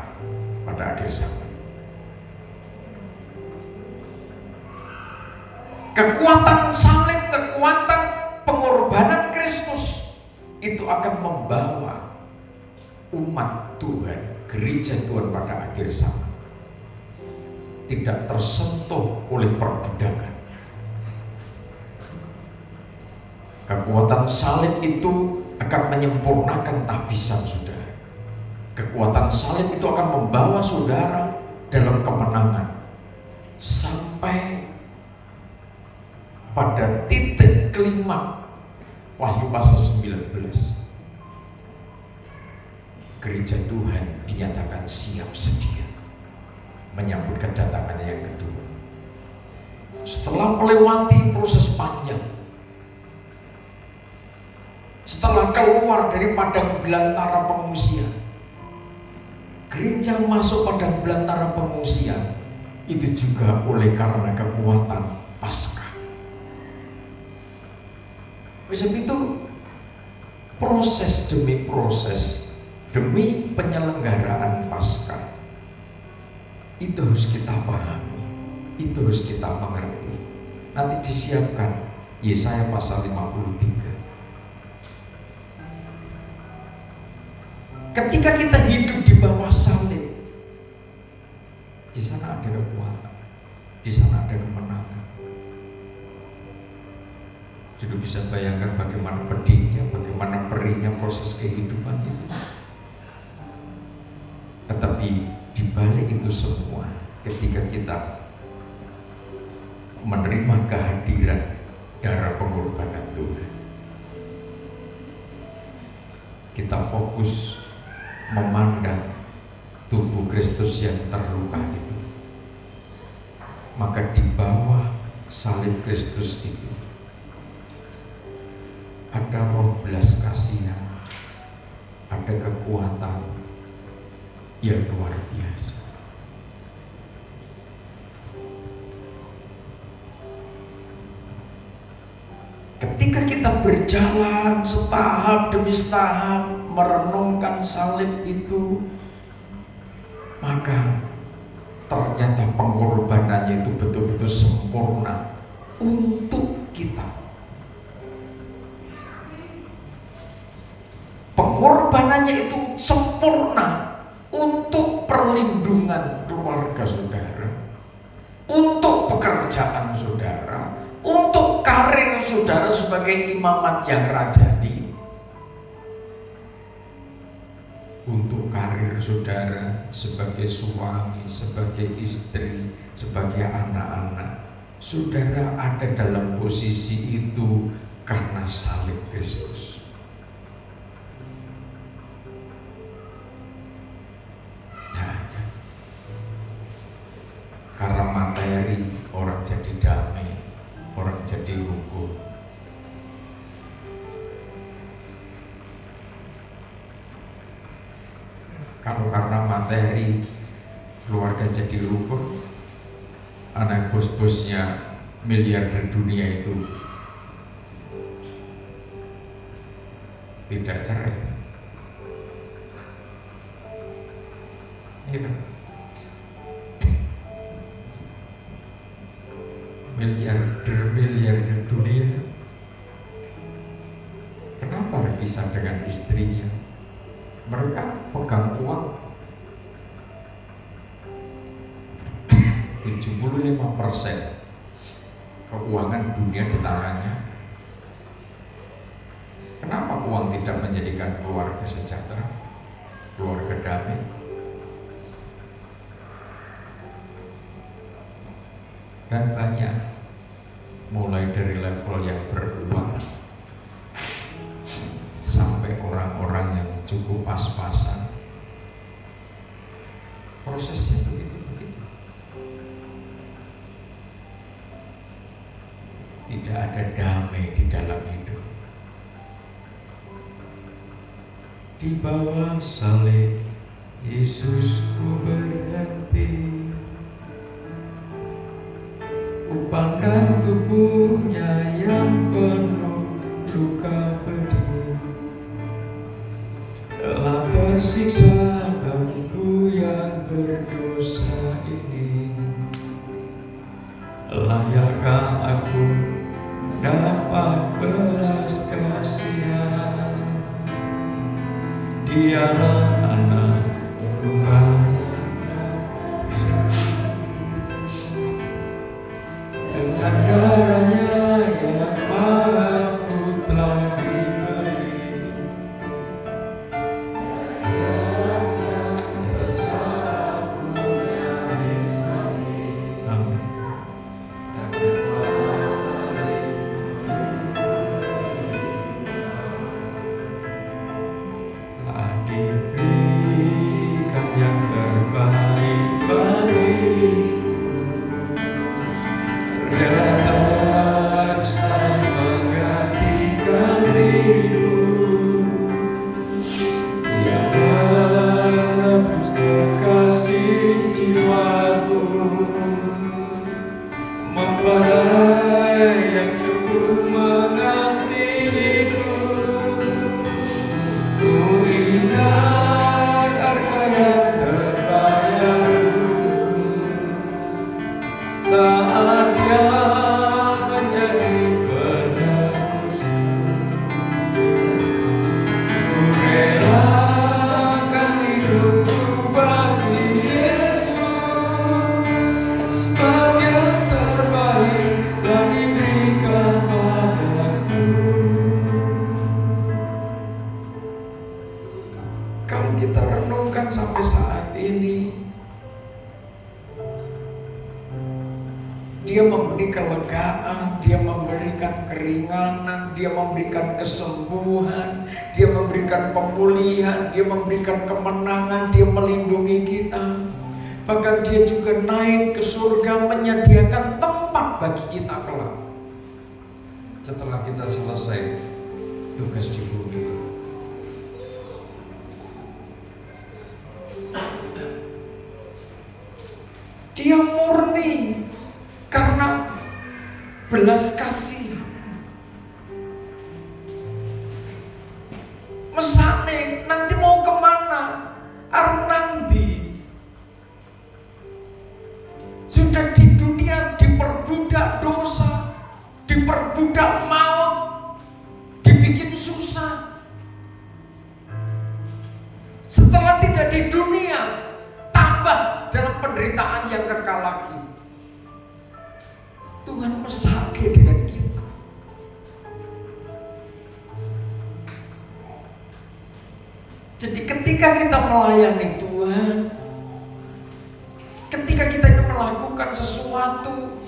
pada akhir zaman. Kekuatan salib, kekuatan pengorbanan Kristus itu akan membawa umat Tuhan, gereja Tuhan pada akhir zaman tidak tersentuh oleh perbudakan. Kekuatan salib itu akan menyempurnakan tahbisan saudara. Kekuatan salib itu akan membawa saudara dalam kemenangan sampai pada titik kelima Wahyu pasal 19. Gereja Tuhan dinyatakan siap sedia menyambut kedatangannya yang kedua. Setelah melewati proses panjang, setelah keluar dari padang belantara pengungsian, gereja masuk padang belantara pengungsian itu juga oleh karena kekuatan Paskah. Sebab itu proses demi proses, demi penyelenggaraan Paskah itu harus kita pahami, itu harus kita mengerti. Nanti disiapkan Yesaya pasal 53. Ketika kita hidup di bawah salib, di sana ada kekuatan, di sana ada kemenangan. Sudah bisa bayangkan bagaimana pedihnya, bagaimana perihnya proses kehidupan itu. Tetapi di balik itu semua, ketika kita menerima kehadiran darah pengorbanan Tuhan, kita fokus memandang tubuh Kristus yang terluka itu, maka di bawah salib Kristus itu ada roh belas kasihan, ada kekuatan yang luar biasa. Ketika kita berjalan setahap demi setahap merenungkan salib itu, maka ternyata pengorbanannya itu betul-betul sempurna untuk kita. Pengorbanannya itu sempurna untuk perlindungan keluarga saudara, untuk pekerjaan saudara, untuk karir saudara sebagai imamat yang rajani, untuk karir saudara sebagai suami, sebagai istri, sebagai anak-anak. Saudara ada dalam posisi itu karena salib Kristus. Karena materi orang jadi damai, Kalau karena materi keluarga jadi rukun, anak bos-bosnya miliarder dunia itu tidak cerai. Ya. Miliarder dunia, kenapa berpisah dengan istrinya? Mereka pegang uang 75% keuangan dunia di tangannya. Kenapa uang tidak menjadikan keluarga sejahtera, keluarga damai? Dan banyak, mulai dari level yang beruang sampai orang-orang yang cukup pas-pasan, prosesnya begitu-begitu. Tidak ada damai di dalam hidup. Di bawah salib Yesus ku berhenti, ku pandang tubuhnya yang penuh luka pedih, telah tersiksa bagiku yang berdosa ini. Layakkah aku dapat belas kasihan? Dialah anak domba dengan darahnya yang aku telah dibeli. Amin. Telah diberikan yang terbaik bagiku, rela saling menggantikan diriku. Dia menebus kekasih jiwaku, mempelai yang sungguh mengasihiku. Ku ingat harga yang terbayar saat Dia menjadi penebusku. Ku relakan hidupku bagi Yesus, sebab yang terbaik telah diberikan padaku. Kalau kita renungkan sampai saat ini, Dia memberi kelegaan, Dia memberikan keringanan, Dia memberikan kesembuhan, Dia memberikan pemulihan, Dia memberikan kemenangan, Dia melindungi kita. Bahkan Dia juga naik ke surga menyediakan tempat bagi kita kelak setelah kita selesai tugas di bumi. Dia murni karena belas kasih. Mesane nanti mau kemana? Arep nanti. Sudah di dunia diperbudak dosa, diperbudak maut, dibikin susah. Setelah tidak di dunia, tambah dalam penderitaan yang kekal lagi. Tuhan mesake dengan kita. Jadi ketika kita melayani Tuhan, ketika kita melakukan sesuatu,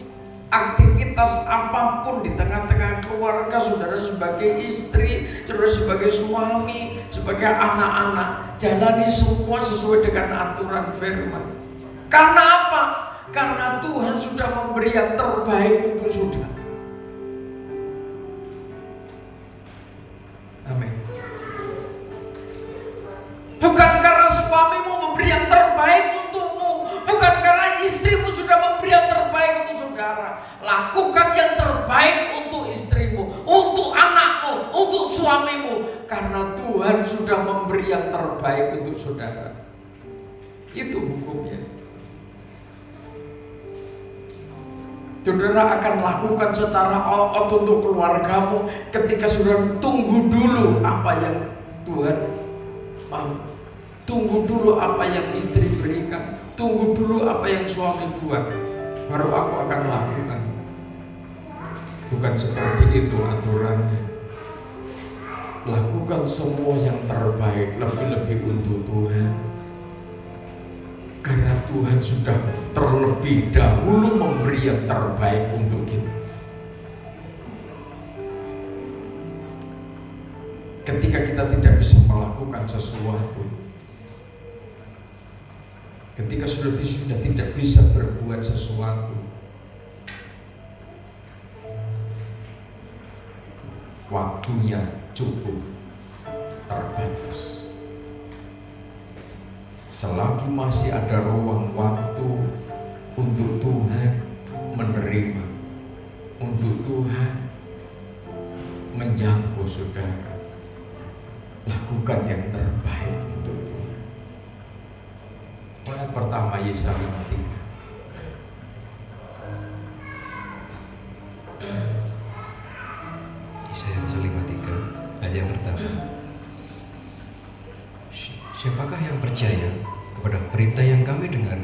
aktivitas apapun di tengah-tengah keluarga, saudara sebagai istri, saudara sebagai suami, sebagai anak-anak, jalani semua sesuai dengan aturan firman. Karena apa? Karena Tuhan sudah memberi yang terbaik untuk saudara. Amin. Bukan karena suamimu memberi yang terbaik untukmu, bukan karena istrimu sudah memberi yang terbaik untuk saudara. Lakukan yang terbaik untuk istrimu, untuk anakmu, untuk suamimu, karena Tuhan sudah memberi yang terbaik untuk saudara. Itu hukumnya. Saudara akan lakukan secara all out untuk keluargamu ketika saudara tunggu dulu apa yang Tuhan mau. Tunggu dulu apa yang istri berikan. Tunggu dulu apa yang suami buat. Baru aku akan lakukan. Bukan seperti itu aturannya. Lakukan semua yang terbaik, lebih-lebih untuk Tuhan. Karena Tuhan sudah terlebih dahulu memberi yang terbaik untuk kita. Ketika kita tidak bisa melakukan sesuatu, ketika sudah tidak bisa berbuat sesuatu, waktunya cukup terbatas. Selagi masih ada ruang waktu untuk Tuhan menerima, untuk Tuhan menjangkau saudara, lakukan yang terbaik untuk Tuhan. Ayat pertama Yesaya 53. Yesaya pasal 53 ayat yang pertama. Siapakah yang percaya kepada berita yang kami dengar,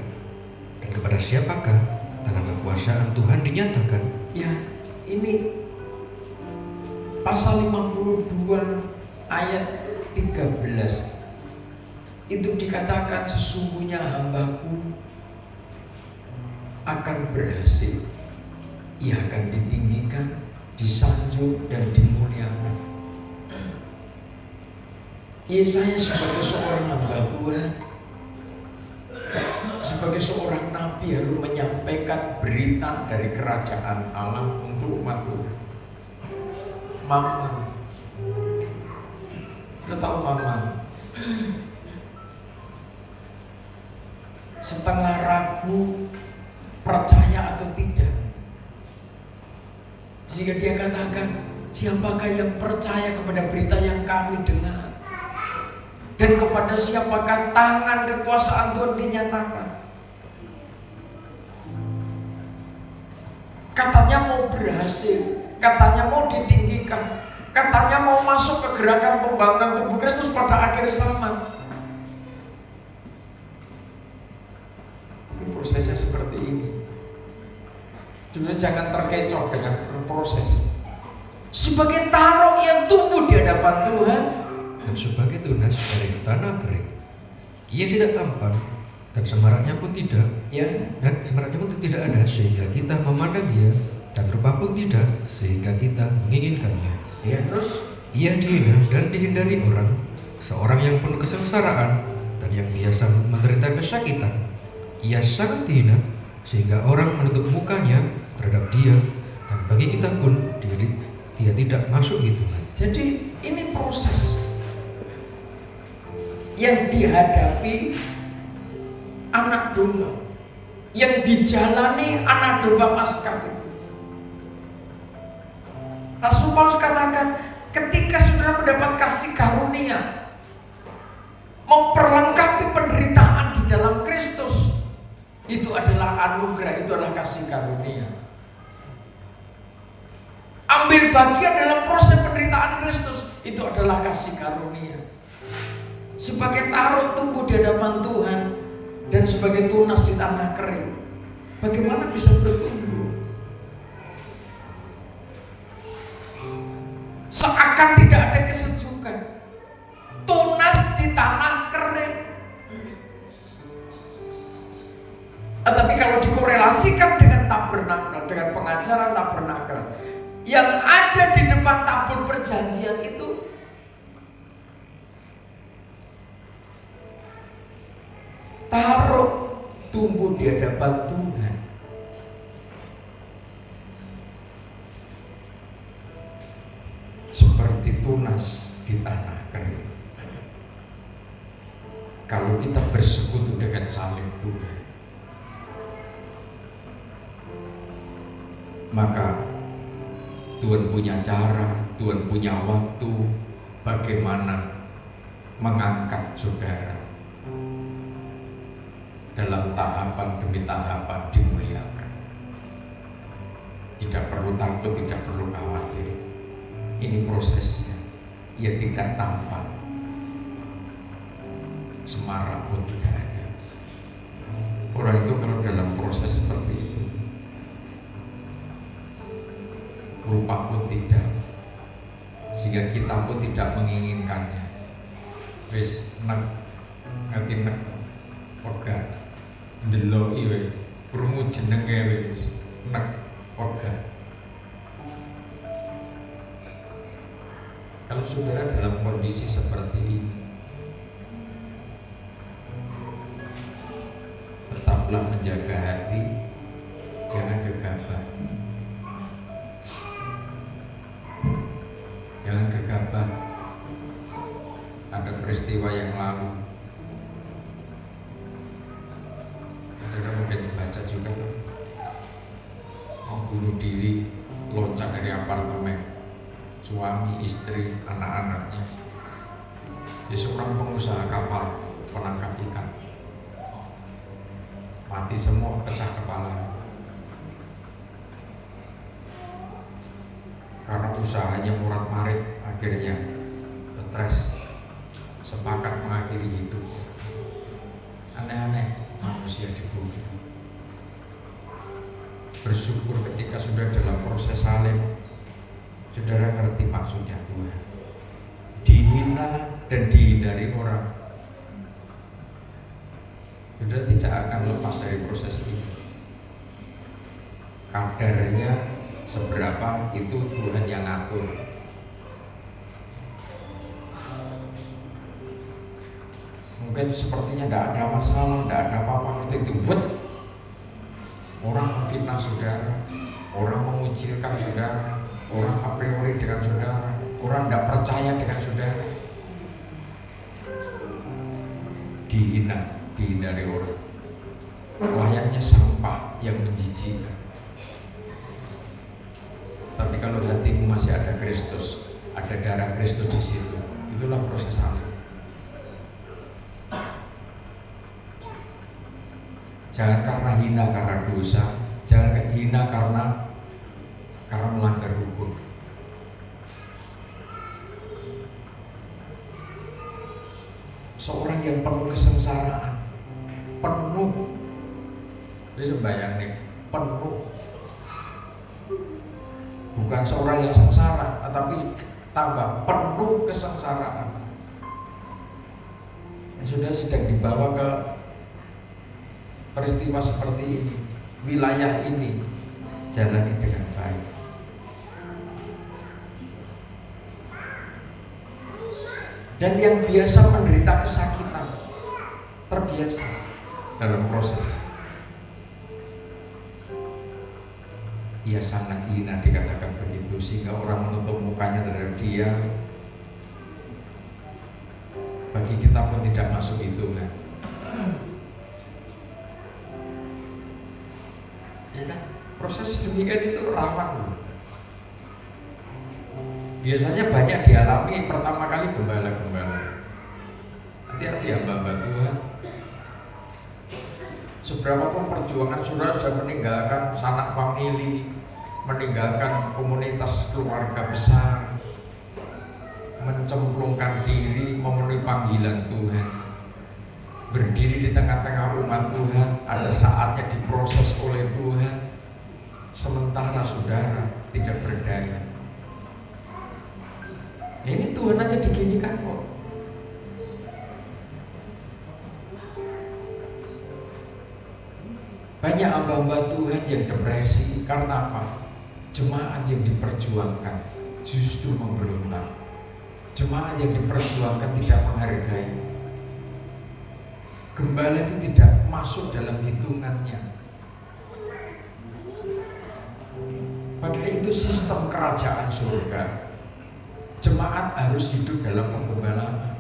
dan kepada siapakah tangan kekuasaan Tuhan dinyatakan? Ya, ini pasal 52 ayat 13. Itu dikatakan sesungguhnya hambaku akan berhasil. Ia akan ditinggikan, disanjung dan dimuliakan. Yesaya sebagai seorang hamba Tuhan, sebagai seorang nabi harus menyampaikan berita dari kerajaan Allah untuk umat Tuhan. Mama, kita tahu mama setengah ragu percaya atau tidak, sehingga dia katakan, siapakah yang percaya kepada berita yang kami dengar, dan kepada siapakah tangan kekuasaan Tuhan dinyatakan. Katanya mau berhasil, katanya mau ditinggikan, katanya mau masuk ke gerakan pembangunan tubuh Kristus pada akhir zaman. Tapi prosesnya seperti ini. Saudara jangan terkecoh dengan proses. Sebagai tarok yang tumbuh di hadapan Tuhan, Dan sebagai tunas dari tanah kering, ia tidak tampan, dan semaraknya pun tidak, ya, dan semaraknya pun tidak ada, sehingga kita memandang dia, dan rupa pun tidak, sehingga kita menginginkannya. ya terus Ia dihina dan dihindari orang, seorang yang penuh kesengsaraan dan yang biasa menderita kesakitan. Ia sangat dihina sehingga orang menutup mukanya terhadap dia, dan bagi kita pun dia tidak masuk hitungan. Jadi ini proses yang dihadapi anak domba, yang dijalani anak domba Paskah. Rasul Paulus katakan, ketika saudara mendapat kasih karunia, memperlengkapi penderitaan di dalam Kristus, itu adalah anugerah, itu adalah kasih karunia. Ambil bagian dalam proses penderitaan Kristus, itu adalah kasih karunia. Sebagai taruk tumbuh di hadapan Tuhan dan sebagai tunas di tanah kering, bagaimana bisa bertumbuh? Seakan tidak ada kesejukan, tunas di tanah kering. Tetapi kalau dikorelasikan dengan tabernakel, dengan pengajaran tabernakel yang ada di depan tabur perjanjian itu, taruk tumbuh di hadapan Tuhan. Seperti tunas di tanah kering. kalau kita bersekutu dengan salib Tuhan, maka Tuhan punya cara, Tuhan punya waktu bagaimana mengangkat saudara dalam tahapan demi tahapan dimuliakan. Tidak perlu takut, tidak perlu khawatir. Ini prosesnya. Ia tidak tampak, semarak pun tidak ada. Orang itu kalau dalam proses seperti itu, rupa pun tidak, sehingga kita pun tidak menginginkannya. Wis nek ngerti nek wegah ndeloki wae krungu jenenge wis nek wegah. Kalau saudara dalam kondisi seperti ini, tetaplah menjaga hati, jangan gegabah. Jangan gegabah. Ada peristiwa yang lalu, saudara mungkin baca juga, mau bunuh diri, loncat dari apartemen, suami, istri, anak-anaknya. Dia seorang pengusaha kapal penangkap ikan, mati semua, pecah kepala karena usahanya murat-marit. Akhirnya stres, sepakat mengakhiri hidup. Aneh-aneh manusia di bumi. Bersyukur ketika sudah dalam proses salib, saudara ngerti maksudnya Tuhan. Dihina dan dihindari orang, saudara tidak akan lepas dari proses ini. Kadarnya seberapa itu Tuhan yang ngatur. Mungkin sepertinya tidak ada masalah, tidak ada apa-apa, itu orang memfitnah saudara, orang mengucilkan saudara, orang a priori dengan saudara, orang tidak percaya dengan saudara, dihina, dihindari orang, layaknya sampah yang menjijikkan. Tapi kalau hatimu masih ada Kristus, ada darah Kristus di situ, itulah proses salib. Jangan karena hina karena dosa, jangan hina karena melanggar hukum. Seorang yang penuh kesengsaraan, penuh, bisa bayangin, penuh. Bukan seorang yang sengsara, tapi tambah penuh kesengsaraan. Sudah sedang dibawa ke peristiwa seperti ini, wilayah ini, jalani dengan baik. Dan yang biasa menderita kesakitan, terbiasa dalam proses, ia sangat hina, dikatakan begitu, sehingga orang menutup mukanya terhadap dia. Bagi kita pun tidak masuk itu kan. Ya kan? Proses demikian itu rawan. Biasanya banyak dialami pertama kali gembala-gembala. Hati-hati ya Mbak Tuhan. Seberapapun perjuangan saudara sudah meninggalkan sanak famili, meninggalkan komunitas keluarga besar, mencemplungkan diri memenuhi panggilan Tuhan, berdiri di tengah-tengah umat Tuhan, ada saatnya diproses oleh Tuhan, sementara saudara tidak berdaya. Ini Tuhan aja diginikan kok. Banyak hamba-hamba Tuhan yang depresi karena apa? Jemaat yang diperjuangkan justru memberontak. Jemaat yang diperjuangkan tidak menghargai. Gembala itu tidak masuk dalam hitungannya. Padahal itu sistem kerajaan surga. Jemaat harus hidup dalam penggembalaan.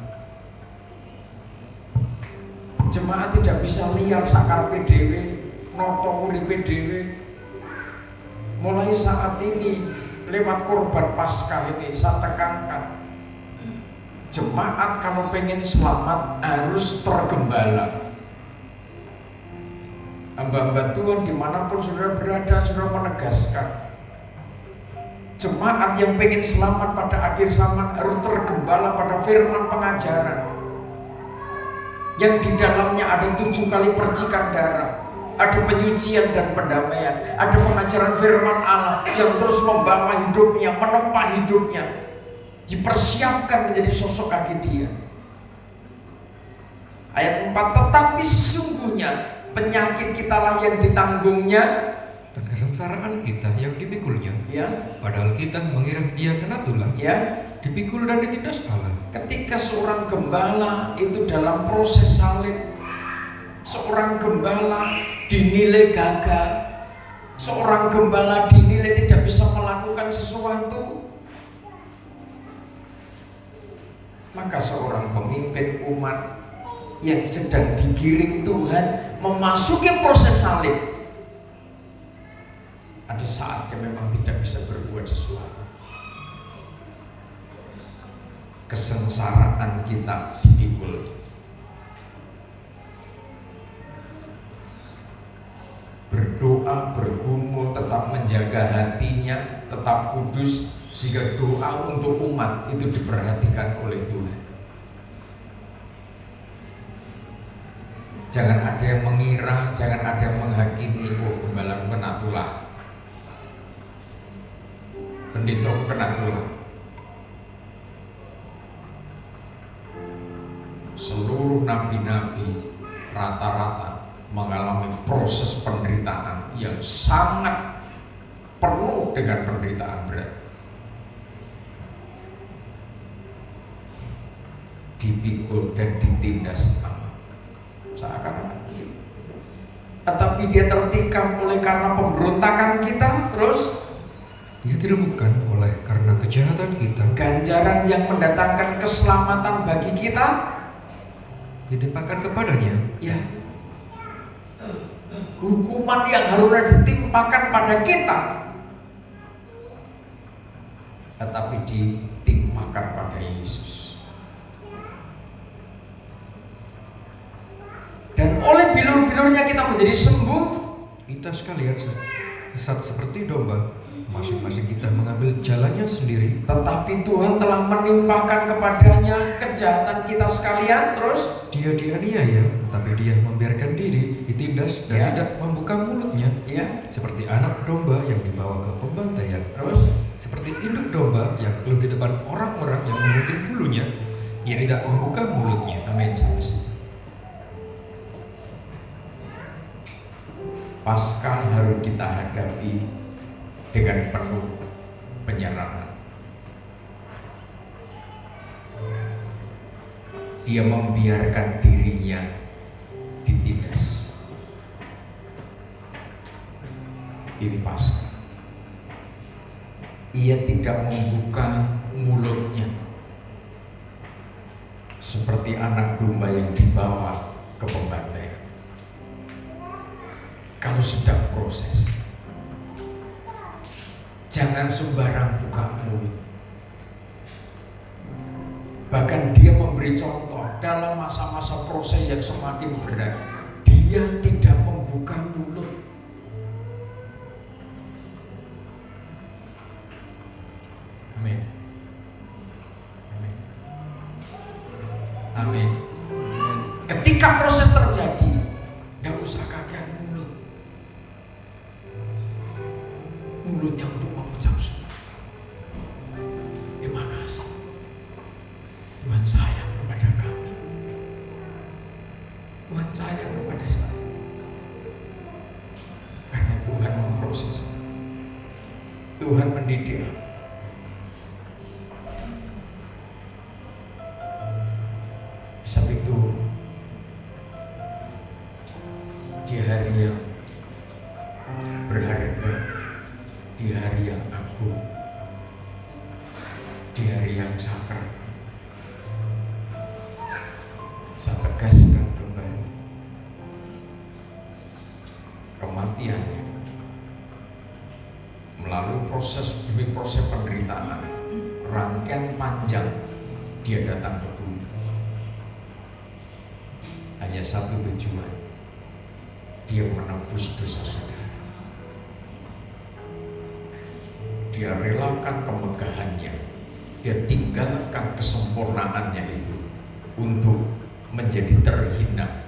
Jemaat tidak bisa liar sakarpe dhewe, noto uripe dhewe. Mulai saat ini lewat korban Paskah ini saya tekankan, jemaat kalau pengen selamat harus tergembala. Hamba-hamba Tuhan dimanapun saudara berada, saudara menegaskan, jemaat yang pengen selamat pada akhir zaman harus tergembala pada firman pengajaran yang di dalamnya ada 7 kali percikan darah, ada penyucian dan pendamaian, ada pengajaran firman Allah yang terus membawa hidupnya, menempa hidupnya, dipersiapkan menjadi sosok kaki dia. Ayat 4, tetapi sesungguhnya penyakit kitalah yang ditanggungnya dan kesengsaraan kita yang dipikulnya. Ya, Padahal kita mengira dia kena tulah, ya. dipikul dan ditindas Allah. Ketika seorang gembala itu dalam proses salib, seorang gembala dinilai gagal, seorang gembala dinilai tidak bisa melakukan sesuatu, maka seorang pemimpin umat yang sedang digiring Tuhan memasuki proses salib, ada saatnya memang tidak bisa berbuat sesuatu. Kesengsaraan kita dipikul. Berdoa, bergumul, tetap menjaga hatinya, tetap kudus, sehingga doa untuk umat itu diperhatikan oleh Tuhan. Jangan ada yang mengira, jangan ada yang menghakimi, oh gembala kena tulah, pendeta kena tulah. Seluruh nabi-nabi rata-rata mengalami proses penderitaan yang sangat penuh dengan penderitaan berat. Dipikul dan ditindas Allah. Seakan-akan begitu. Tetapi dia tertikam oleh karena pemberontakan kita, terus Dia diremukkan oleh karena kejahatan kita, ganjaran yang mendatangkan keselamatan bagi kita ditimpakan kepadanya. ya, hukuman yang harusnya ditimpakan pada kita, tetapi ditimpakan pada Yesus. Dan oleh bilur-bilurnya kita menjadi sembuh. Kita sekalian sesat seperti domba, masing-masing kita mengambil jalannya sendiri. Tetapi Tuhan telah menimpakan kepadanya kejahatan kita sekalian. Terus Dia dianiaya, tetapi dia membiarkan diri ditindas dan Ya. tidak membuka mulutnya. ya, Seperti anak domba yang dibawa ke pembantaian, terus seperti induk domba yang keluh di depan orang-orang yang mengunting bulunya, ia tidak membuka mulutnya. amin. Sampai sini. Paskah harus kita hadapi dengan penuh penyerahan. Dia membiarkan dirinya ditindas. Ini Paskah. Ia tidak membuka mulutnya seperti anak domba yang dibawa ke pembantaian. Kalau sedang proses, jangan sembarang buka mulut. Bahkan dia memberi contoh dalam masa-masa proses yang semakin berat, dia tidak membuka mulut. Amin. Amin. Amin. Ketika proses terjadi, tidak usah kakean mulut. Mulutnya untuk mengucap syukur. Terima kasih. Tuhan sayang kepada kami. Tuhan sayang kepada saya. Karena Tuhan memproses. Tuhan mendidik. Sebab itu di hari yang berharga, di hari yang agung, di hari yang sakral, saya tegaskan kembali, kematiannya, melalui proses demi proses penderitaan, rangkaian panjang dia datang ke bumi. Hanya satu tujuan, dia menebus dosa saudara. Dia relakan kemegahannya, dia tinggalkan kesempurnaannya itu untuk menjadi terhina.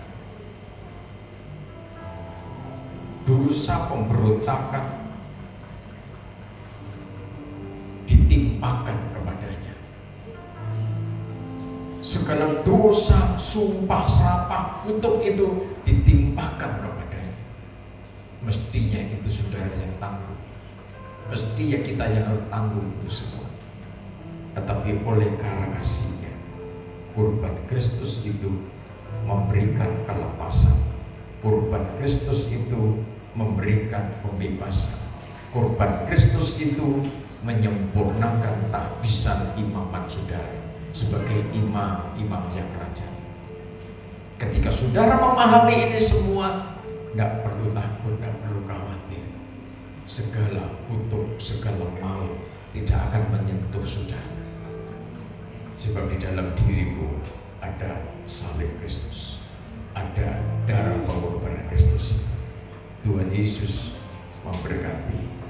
Dosa pemberontakan ditimpakan kepadanya. Segala dosa, sumpah, serapah, kutuk itu ditimpakan kepadanya. Mestinya itu saudara yang tanggung, mestinya kita yang harus tanggung itu semua. Tetapi oleh karena kasihnya, kurban Kristus itu memberikan kelepasan. Kurban Kristus itu memberikan pembebasan. Kurban Kristus itu menyempurnakan tahbisan imaman saudara sebagai imam-imam yang raja. Ketika saudara memahami ini semua, tidak perlu takut, tidak perlu khawatir. Segala kutuk, segala maut tidak akan menyentuh saudara. Sebab di dalam dirimu ada salib Kristus, ada darah pengorbanan Kristus. Tuhan Yesus memberkati.